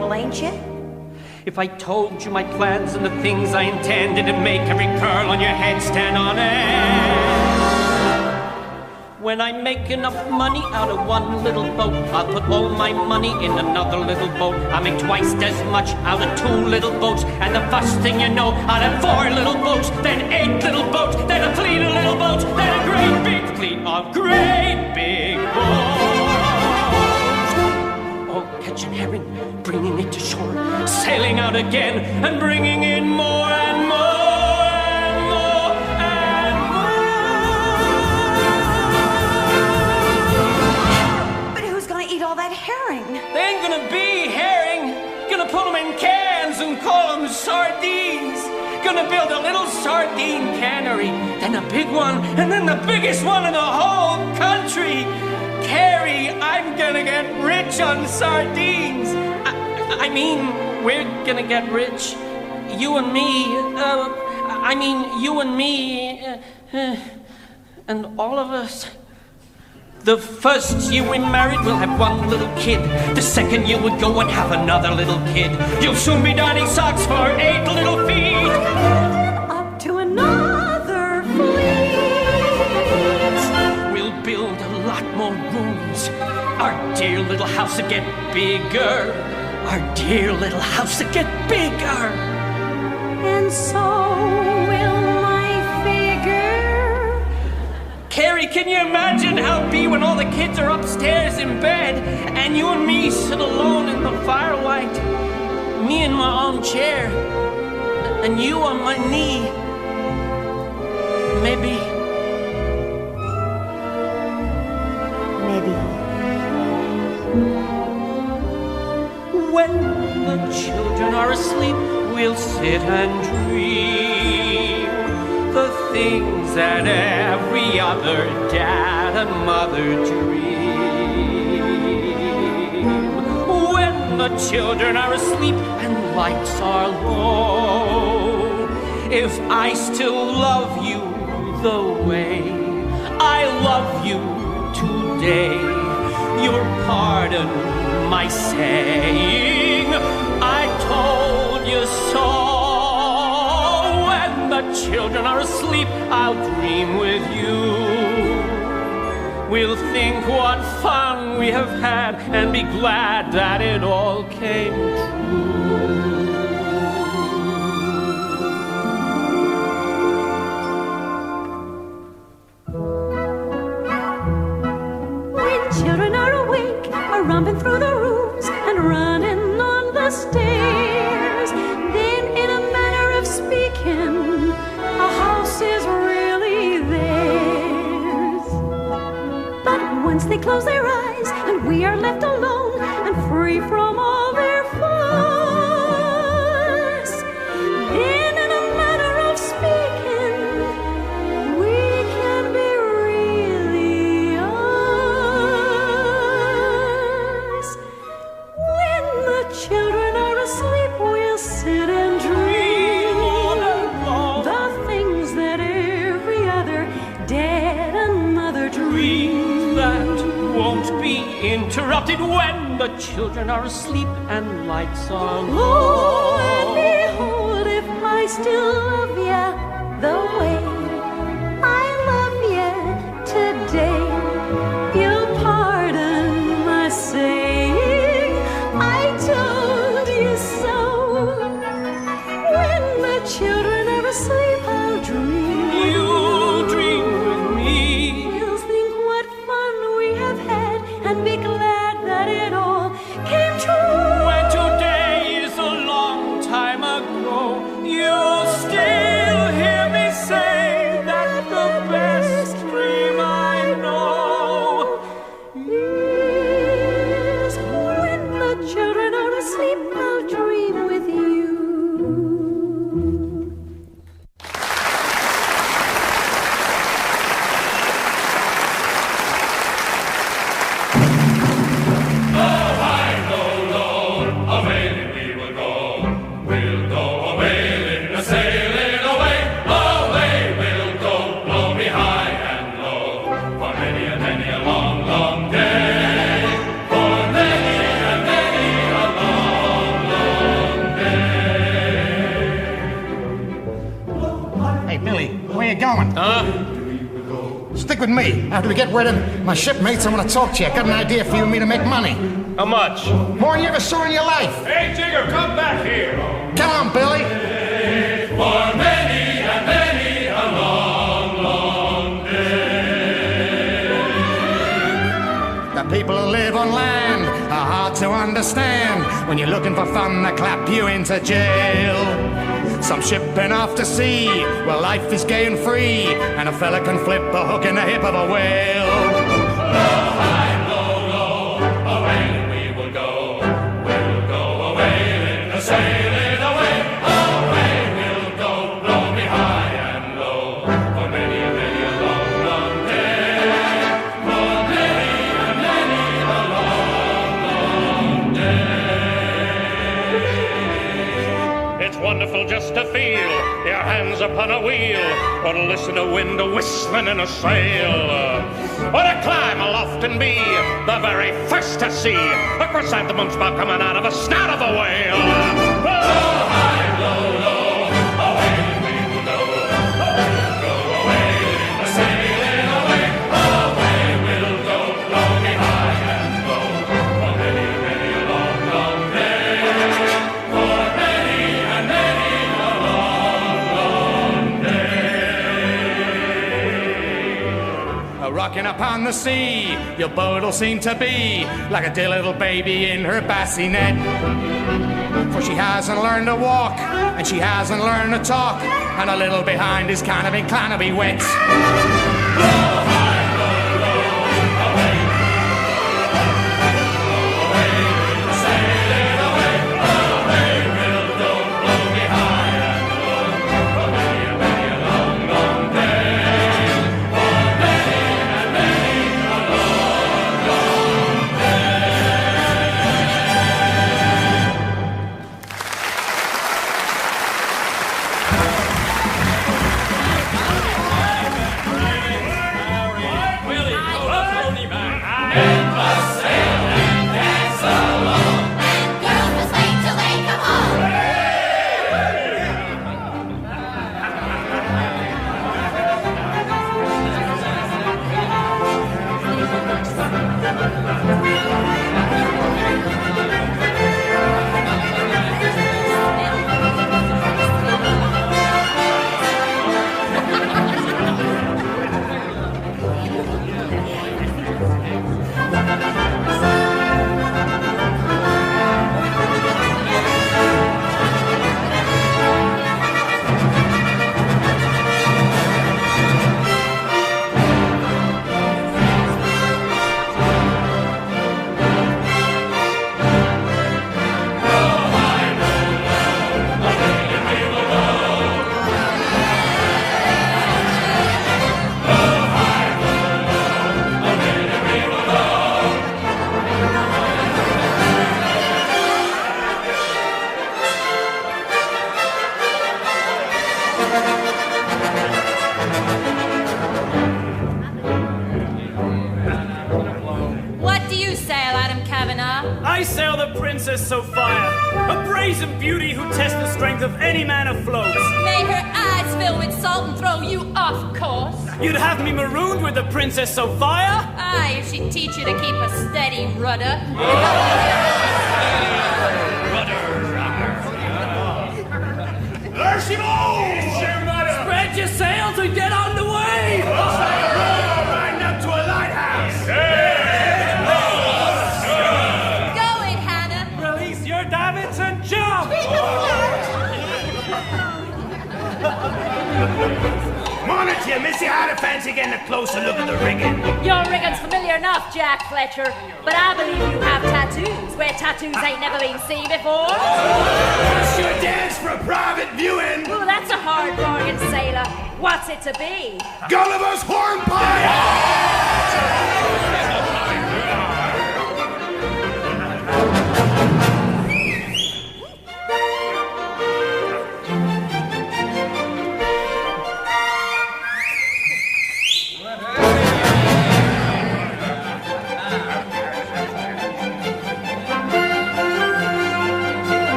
Well, ain't you? If I told you my plans and the things I intended to make every curl on your head stand on end. When I make enough money out of one little boat, I'll put all my money in another little boat. I'll make twice as much out of 2 little boats, and the first thing you know, I'll have 4 little boats, then 8 little boats, then a fleet of little boats, then a great big fleet of great big boats. All catching herring, bringing it to shore, sailing out again and bringing in more and more and more and more. them in cans and call them sardines. Gonna build a little sardine cannery, then a big one, and then the biggest one in the whole country. Carrie, I'm gonna get rich on sardines. I mean, we're gonna get rich. You and me, you and me, and all of us. The first year we married, we'll have one little kid. The second year we'll go and have another little kid. You'll soon be darning socks for 8 little feet. Up to another fleet. We'll build a lot more rooms. Our dear little house will get bigger. Our dear little house will get bigger. And so will my figure. Carrie, can you imagine how it'll be when all the kids are upstairs in bed and you and me sit alone in the firelight? Me in my armchair and you on my knee. Maybe. When the children are asleep, we'll sit and dream the things that every other dad and mother dream. When the children are asleep and lights are low, if I still love you the way I love you today, you'll pardon my saying I told you so. When the children are asleep, I'll dream with you. We'll think what fun we have had and be glad that it all came true. Children are awake, are romping through the rooms and running on the stairs. Then, in a manner of speaking, a house is really theirs. But once they close their eyes and we are left alone and free from all their fuss, then, in a manner of speaking, we can be really us. When the children are asleep, we'll sit and dream the things that every other dad and mother dreams. That won't be interrupted when the children are asleep and lights are low. Oh, and behold, if I still love ya the way I love ya today, you'll pardon my saying I told you so. When the children are asleep, I'll dream. You'll dream with me. We'll think what fun we have had and be glad that it all came true. When today is a long time ago, you'll still hear me say that the best dream I know is when the children are asleep, I'll dream with you. A-whaling we will go. We'll go a-whaling, a-sailing away. Away we'll go, blow me high and low. For many and many a long, long day. For many and many a long, long day. Hey, Billy, where you going? Stick with me. After we get rid of my shipmates, I want to talk to you. I got an idea for you and me to make money. How much? More than you ever saw in your life. Hey, Jigger, come back here. Come on, Billy. For many and many a long, long day. The people who live on land are hard to understand. When you're looking for fun, they clap you into jail. Some shipping off to sea, where life is gay and free, and a fella can flip a hook in the hip of a whale. Low, high, low, low, a-whaling we will go. We'll go a-whaling, a upon a wheel, or to listen to wind whistling in a sail, or to climb aloft and be the very first to see a chrysanthemum spout coming out of a snout of a whale. Blow high, blow low, away we will go, away we'll sailing away, away we'll go, blow me high and low, for many, many a long, long day, for many and many a long, long day. Rocking upon the sea, your boat'll seem to be like a dear little baby in her bassinet. For she hasn't learned to walk, and she hasn't learned to talk, and a little behind is kind of be wet. I sail the Princess Sophia, a brazen beauty who tests the strength of any man afloat. May her eyes fill with salt and throw you off course. You'd have me marooned with the Princess Sophia? Aye, if she'd teach you to keep a steady rudder. There she moves! Spread your sails and get on the way! Looks like a row riding up to a lighthouse. Go it, Hannah. Release your davits and jump! Morning to you, Missy. How'd you fancy getting a closer look at the rigging? Your rigging's familiar enough, Jack Fletcher, but I believe you have tattoos where tattoos ain't never been seen before. What's your dance for a private viewing? Ooh, that's a hard bargain, sailor. What's it to be? Gulliver's Hornpipe!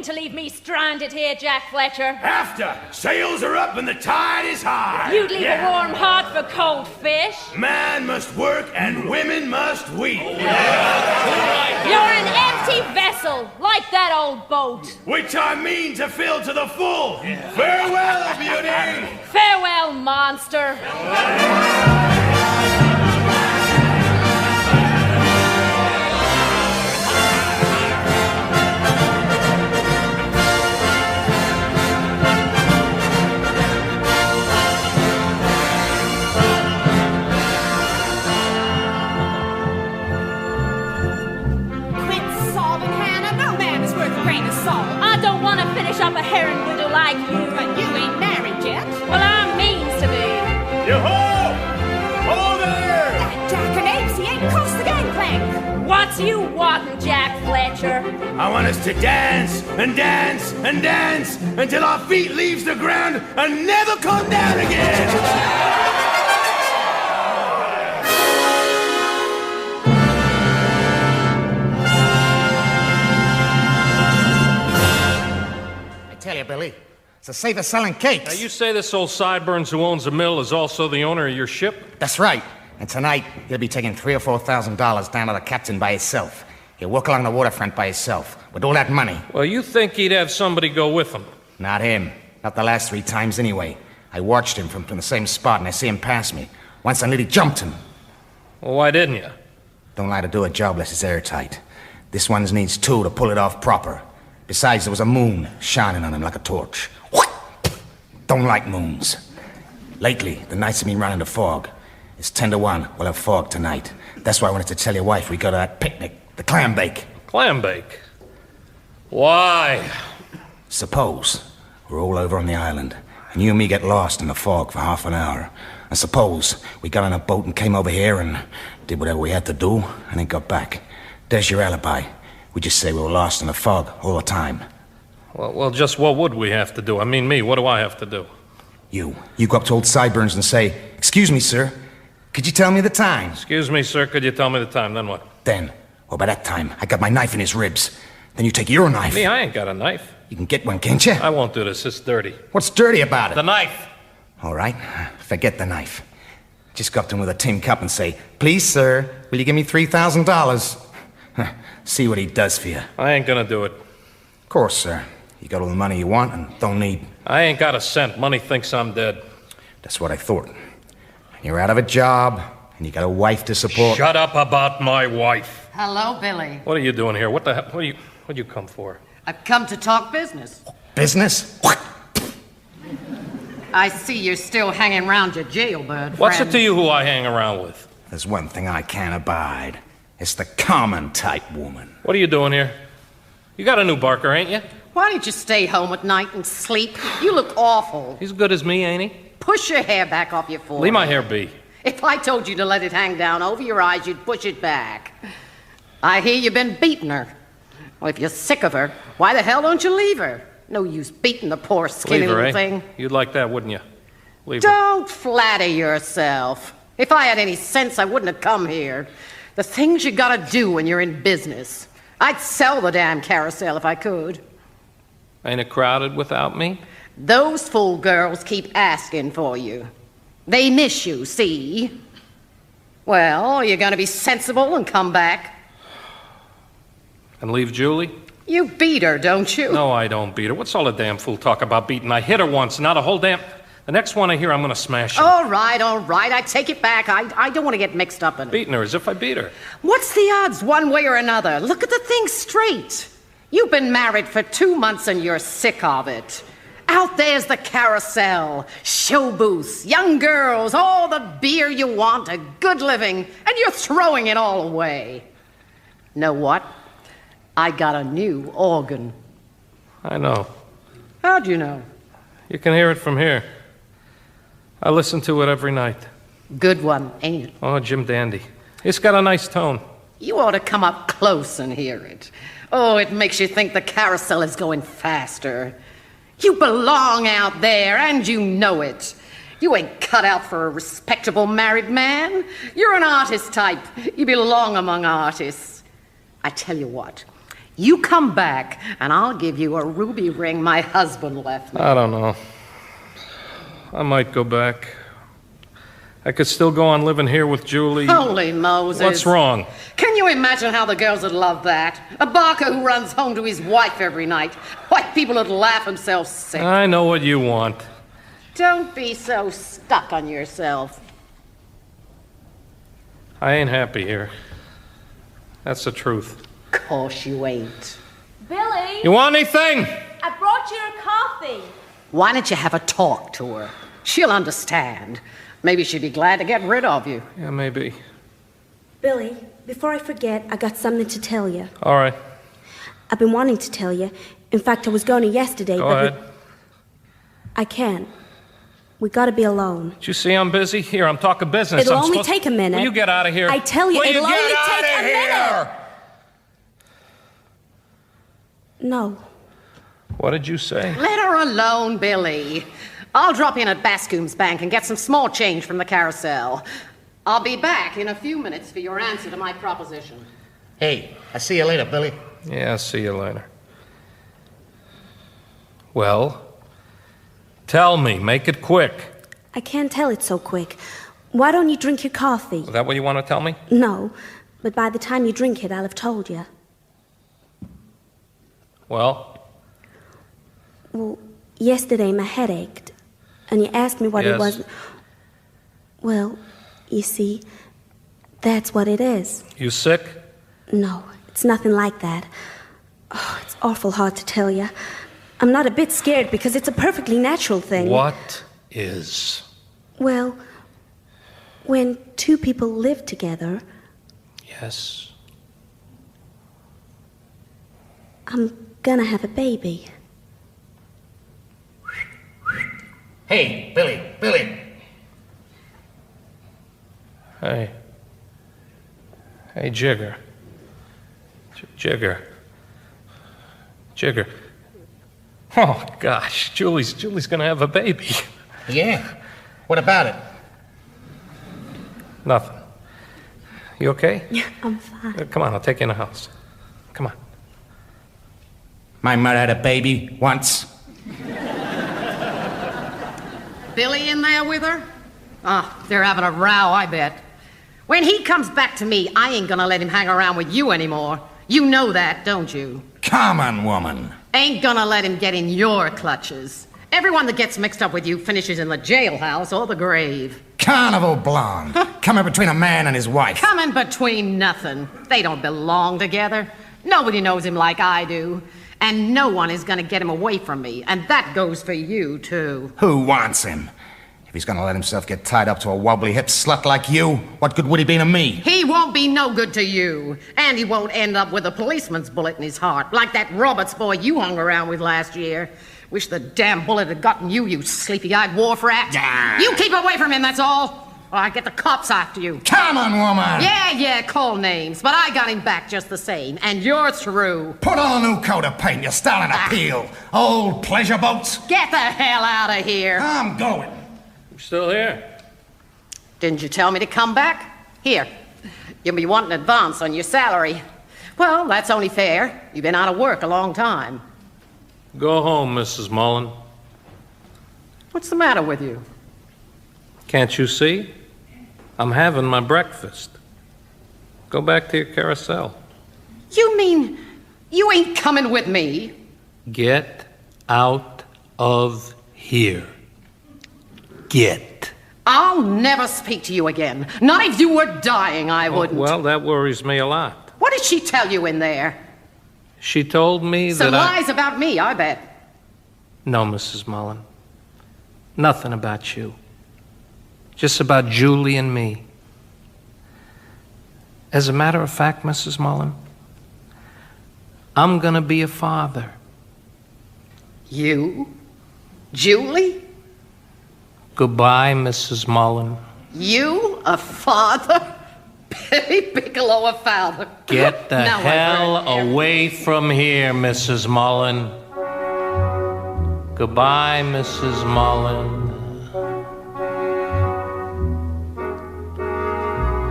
mean to leave me stranded here, Jack Fletcher? After! Sails are up and the tide is high! You'd leave a warm heart for cold fish? Man must work and women must weep. You're an empty vessel, like that old boat. Which I mean to fill to the full. Farewell, beauty! Farewell, monster. I don't want to finish up a herring widow like you. But you ain't married yet. Well, I means to be. Yo-ho! Hello there! That jackanapes, he ain't crossed the gangplank. What you wantin', Jack Fletcher? I want us to dance and dance and dance until our feet leaves the ground and never come down again. Tell you, Billy, it's the safest selling cakes. Now, you say this old Sideburns who owns the mill is also the owner of your ship? That's right. And tonight, he'll be taking $3,000 or $4,000 down to the captain by himself. He'll walk along the waterfront by himself with all that money. Well, you think he'd have somebody go with him? Not him. Not the last 3 times, anyway. I watched him from the same spot, and I see him pass me. Once I nearly jumped him. Well, why didn't you? Don't like to do a job unless it's airtight. This one needs 2 to pull it off proper. Besides, there was a moon shining on him like a torch. Don't like moons. Lately, the nights have been running to fog. It's 10 to 1. We'll have fog tonight. That's why I wanted to tell your wife we go to that picnic, the clam bake. Clam bake? Why? Suppose we're all over on the island, and you and me get lost in the fog for half an hour. And suppose we got on a boat and came over here and did whatever we had to do, and then got back. There's your alibi. We just say we were lost in the fog all the time. Well, just what would we have to do? I mean, me, what do I have to do? You go up to old Sideburns and say, "Excuse me, sir, could you tell me the time?" Excuse me, sir, could you tell me the time? Then what? Then, well, by that time, I got my knife in his ribs. Then you take your knife. Me, I ain't got a knife. You can get one, can't you? I won't do this. It's dirty. What's dirty about it? The knife. All right, forget the knife. Just go up to him with a tin cup and say, "Please, sir, will you give me $3,000? See what he does for you. I ain't gonna do it. Of course, sir. You got all the money you want and don't need. I ain't got a cent. Money thinks I'm dead. That's what I thought. You're out of a job, and you got a wife to support. Shut up about my wife. Hello, Billy. What are you doing here? What the hell? What'd you come for? I've come to talk business. Business? I see you're still hanging around your jailbird What's friend. it to you who I hang around with? There's one thing I can't abide. It's the common type woman. What are you doing here? You got a new Barker, ain't you? Why don't you stay home at night and sleep? You look awful. He's good as me, ain't he? Push your hair back off your forehead. Leave my hair be. If I told you to let it hang down over your eyes, you'd push it back. I hear you've been beating her. Well, if you're sick of her, why the hell don't you leave her? No use beating the poor skinny Leave her, little eh? thing. You'd like that, wouldn't you? Leave her. Don't flatter yourself. If I had any sense, I wouldn't have come here. The things you gotta do when you're in business. I'd sell the damn Carousel if I could. Ain't it crowded without me? Those fool girls keep asking for you. They miss you, see? Well, you're gonna be sensible and come back. And leave Julie? You beat her, don't you? No, I don't beat her. What's all the damn fool talk about beating? I hit her once, not a whole damn... The next one I hear, I'm gonna smash her. All right, I take it back. I don't want to get mixed up in it. Beating her as if I beat her. What's the odds one way or another? Look at the thing straight. You've been married for 2 months and you're sick of it. Out there's the Carousel, show booths, young girls, all the beer you want, a good living, and you're throwing it all away. Know what? I got a new organ. I know. How'd you know? You can hear it from here. I listen to it every night. Good one, ain't it? Oh, Jim Dandy. It's got a nice tone. You ought to come up close and hear it. Oh, it makes you think the Carousel is going faster. You belong out there, and you know it. You ain't cut out for a respectable married man. You're an artist type. You belong among artists. I tell you what, You come back, and I'll give you a ruby ring my husband left me. I don't know. I might go back. I could still go on living here with Julie. Holy Moses. What's wrong? Can you imagine how the girls would love that? A barker who runs home to his wife every night. White people would laugh themselves sick. I know what you want. Don't be so stuck on yourself. I ain't happy here. That's the truth. Course you ain't. Billy! You want anything? I brought you a coffee. Why don't you have a talk to her? She'll understand. Maybe she'd be glad to get rid of you. Yeah, maybe. Billy, before I forget, I got something to tell you. All right. I've been wanting to tell you. In fact, I was going to yesterday, Go but ahead. I can't. We gotta be alone. Did you see I'm busy? Here, I'm talking business. It'll only take a minute. Will you get out of here? I tell you, Will it'll you only get take outta a here? minute. No. What did you say? Let her alone, Billy. I'll drop in at Bascom's bank and get some small change from the Carousel. I'll be back in a few minutes for your answer to my proposition. Hey, I'll see you later, Billy. Yeah, see you later. Well, tell me. Make it quick. I can't tell it so quick. Why don't you drink your coffee? Is that what you want to tell me? No, but by the time you drink it, I'll have told you. Well, yesterday my head ached, and you asked me what it Yes. was. Well, you see, that's what it is. you sick? No, it's nothing like that. Oh, it's awful hard to tell you. I'm not a bit scared because it's a perfectly natural thing. What is? Well, when two people live together, Yes. I'm gonna have a baby. Hey, Billy. Hey. Hey, Jigger. Jigger. Oh, gosh. Julie's gonna have a baby. Yeah? What about it? Nothing. You okay? Yeah, I'm fine. Come on, I'll take you in the house. Come on. My mother had a baby once. Billy in there with her? They're having a row, I bet. When he comes back to me, I ain't gonna let him hang around with you anymore. You know that, don't you? Come on, woman. Ain't gonna let him get in your clutches. Everyone that gets mixed up with you finishes in the jailhouse or the grave. Carnival blonde. Coming between a man and his wife. Coming between nothing. They don't belong together. Nobody knows him like I do. And no one is gonna get him away from me. And that goes for you, too. Who wants him? If he's gonna let himself get tied up to a wobbly-hipped slut like you, what good would he be to me? He won't be no good to you. And he won't end up with a policeman's bullet in his heart, like that Roberts boy you hung around with last year. Wish the damn bullet had gotten you, you sleepy-eyed wharf rat. You keep away from him, that's all. Or I get the cops after you. Come on, woman! Yeah, call names. But I got him back just the same. And you're through. Put on a new coat of paint. You're starting to peel. Old pleasure boats. Get the hell out of here. I'm going. You still here? Didn't you tell me to come back? Here. You'll be wanting advance on your salary. Well, that's only fair. You've been out of work a long time. Go home, Mrs. Mullin. What's the matter with you? Can't you see? I'm having my breakfast. Go back to your carousel. You mean you ain't coming with me? Get out of here. Get. I'll never speak to you again. Not if you were dying, I wouldn't. Well, that worries me a lot. What did she tell you in there? She told me Some that lies about me, I bet. No, Mrs. Mullin. Nothing about you. Just about Julie and me. As a matter of fact, Mrs. Mullin, I'm gonna be a father. You? Julie? Goodbye, Mrs. Mullin. You? A father? Billy Bigelow, a father. Get the Now hell away from here, Mrs. Mullin. Goodbye, Mrs. Mullin.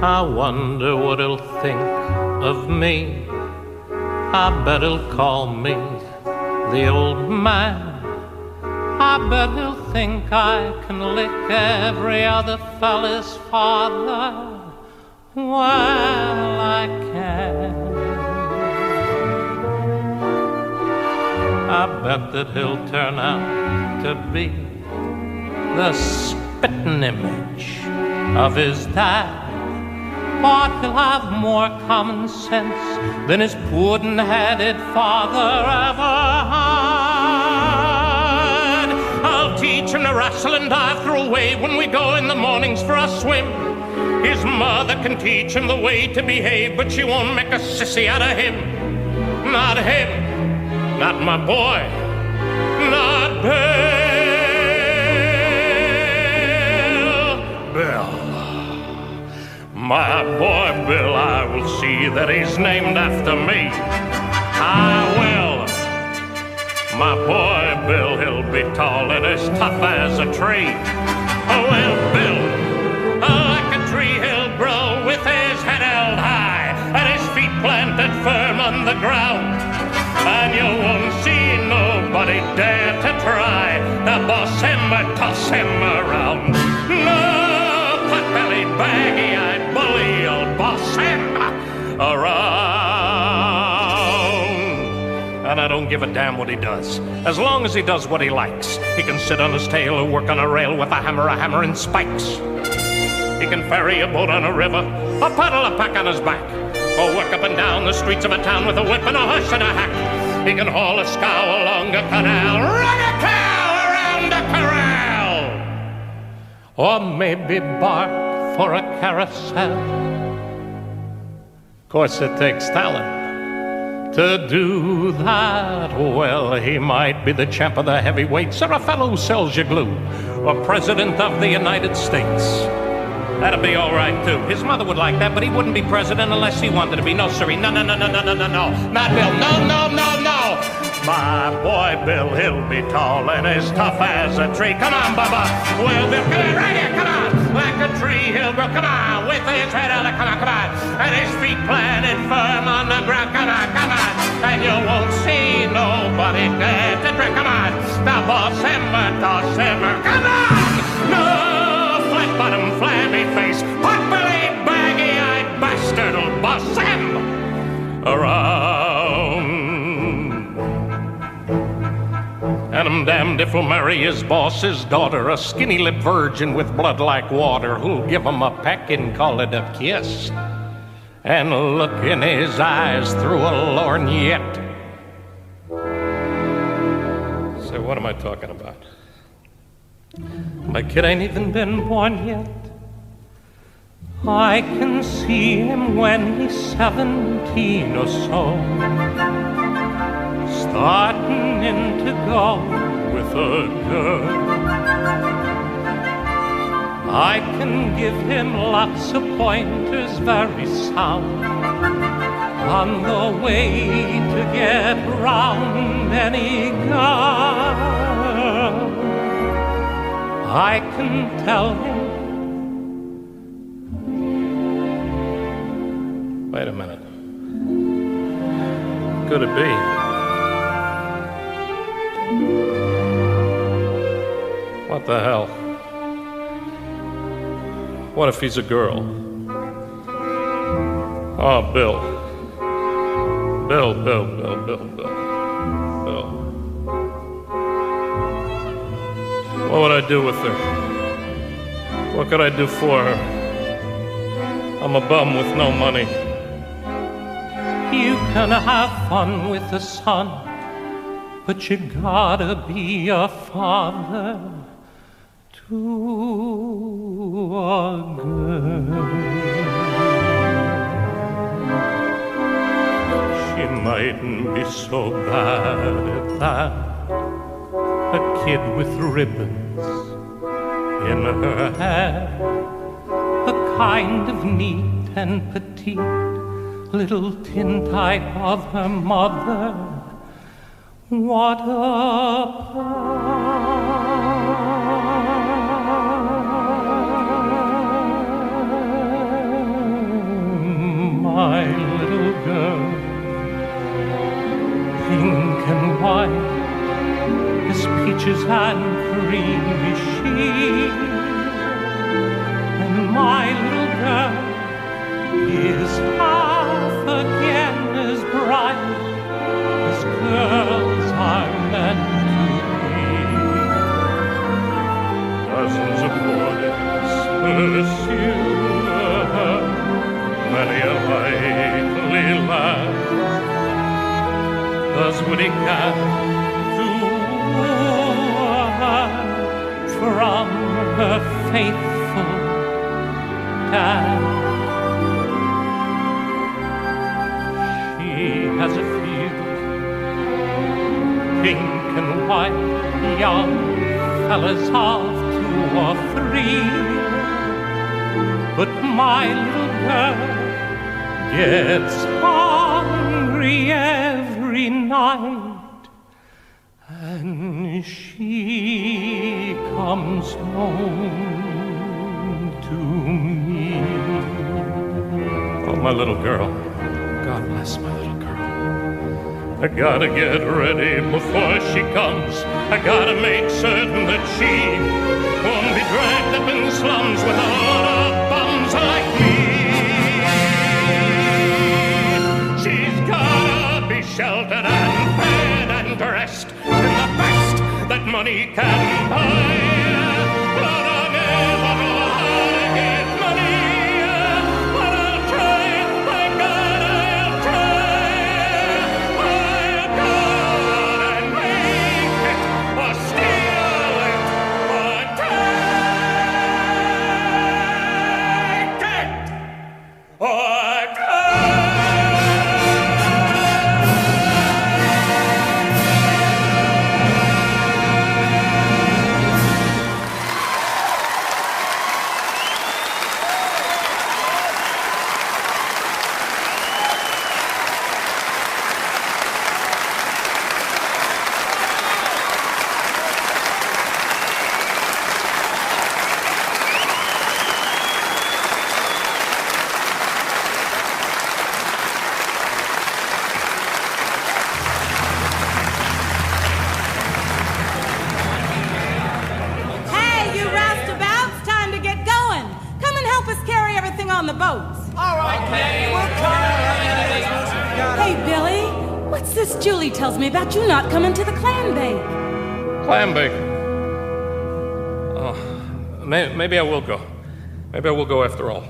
I wonder what he'll think of me I bet he'll call me the old man. I bet he'll think I can lick every other fella's father. Well, I can. I bet that he'll turn out to be the spitting image of his dad. But he'll have more common sense than his pudding-headed father ever had. I'll teach him to wrestle and dive through a wave when we go in the mornings for a swim. His mother can teach him the way to behave, but she won't make a sissy out of him. Not him. Not my boy. Not Bill. Bill. My boy Bill, I will see that he's named after me. I will. My boy Bill, he'll be tall and as tough as a tree. Oh, well, Bill, like a tree he'll grow with his head held high and his feet planted firm on the ground. And you won't see nobody dare to try to boss him or toss him around. No pot-bellied, baggy-eyed bully will boss him around. And I don't give a damn what he does. As long as he does what he likes. He can sit on his tail or work on a rail with a hammer and spikes. He can ferry a boat on a river or paddle a pack on his back, or work up and down the streets of a town with a whip and a horse and a hack. He can haul a scow along a canal, run a cow around a corral, or maybe bark for a carousel. Of course, it takes talent to do that well. He might be the champ of the heavyweights, or a fellow who sells you glue, or president of the United States. That'd be all right, too. His mother would like that, but he wouldn't be president unless he wanted to be. No, sirree. No. Not Bill. No. My boy Bill, he'll be tall and as tough as a tree. Come on, Bubba. Well, Bill, come on, right here. Come on. Like a tree, he'll grow. Come on. With his head out. Come on. And his feet planted firm on the ground. Come on. And you won't see nobody there to drink. Come on. Now, boss him or toss him or come on. No. Flat-bottom, flabby-face, pot-bellied, baggy-eyed bastard will boss him around. And I'm damned if he'll marry his boss's daughter, a skinny-lipped virgin with blood like water, who'll give him a peck and call it a kiss, and look in his eyes through a lorgnette. So what am I talking about? My kid ain't even been born yet. I can see him when he's 17 or so, starting in to go with a girl. I can give him lots of pointers, very sound, on the way to get round any girl. I can tell him. Wait a minute. Could it be? What the hell? What if he's a girl? Oh, Bill. Bill. What would I do with her? What could I do for her? I'm a bum with no money. You can have fun with the sun, but you gotta be a father to a girl. She mightn't be so bad at that. A kid with ribbons in her hair, a kind of neat and petite little tintype of her mother. What a my little girl. white as peaches and creamy she. And my little girl is half again as bright as girls are meant to be. Dozens of boys pursue her, many a likely lad does what he can to woo her from her faithful dad. She has a few pink and white young fellas of 2 or 3, but my little girl gets hungry every night, and she comes home to me. Oh, my little girl. God bless my little girl. I gotta get ready before she comes. I gotta make certain that she won't be dragged up in slums with a lot of bums like me. She's gotta be sheltered and fed and dressed in the best that money can buy. But I never know how to get money. But I'll try, by God I'll try. I'll go and make it, or steal it, or take it, or tells me about you not coming to the clam bake. Clam bake? Oh, maybe I will go. Maybe I will go after all.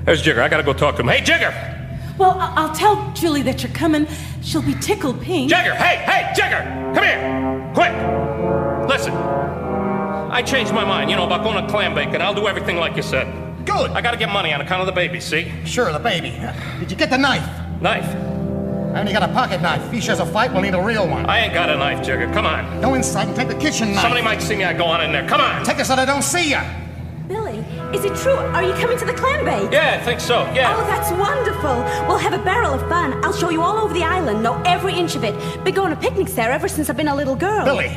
There's Jigger. I gotta go talk to him. Hey, Jigger! Well, I'll tell Julie that you're coming. She'll be tickled pink. Jigger! Hey, Jigger! Come here! Quick! Listen. I changed my mind, about going to clam bake, and I'll do everything like you said. Good. I gotta get money on account of the baby, see? Sure, the baby. Did you get the knife? Knife? I only got a pocket knife. If he shares a fight, we'll need a real one. I ain't got a knife, Jigger. Come on. Go inside and take the kitchen knife. Somebody might see me. I go on in there. Come on. Take it so they don't see you. Billy, is it true? Are you coming to the clam bake? Yeah, I think so. Yeah. Oh, that's wonderful. We'll have a barrel of fun. I'll show you all over the island. Know every inch of it. Been going to picnics there ever since I've been a little girl. Billy.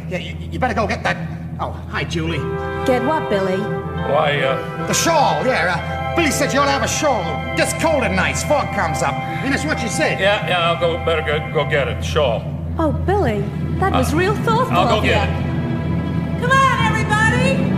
Yeah, you better go get that. Oh, hi, Julie. Get what, Billy? Why, the shawl, yeah. Billy said you ought to have a shawl. Gets cold at night. Fog comes up. And that's what she said. Yeah, I'll better go get it. Shawl. Oh, Billy, that was real thoughtful I'll go of you. get it. Come on, everybody!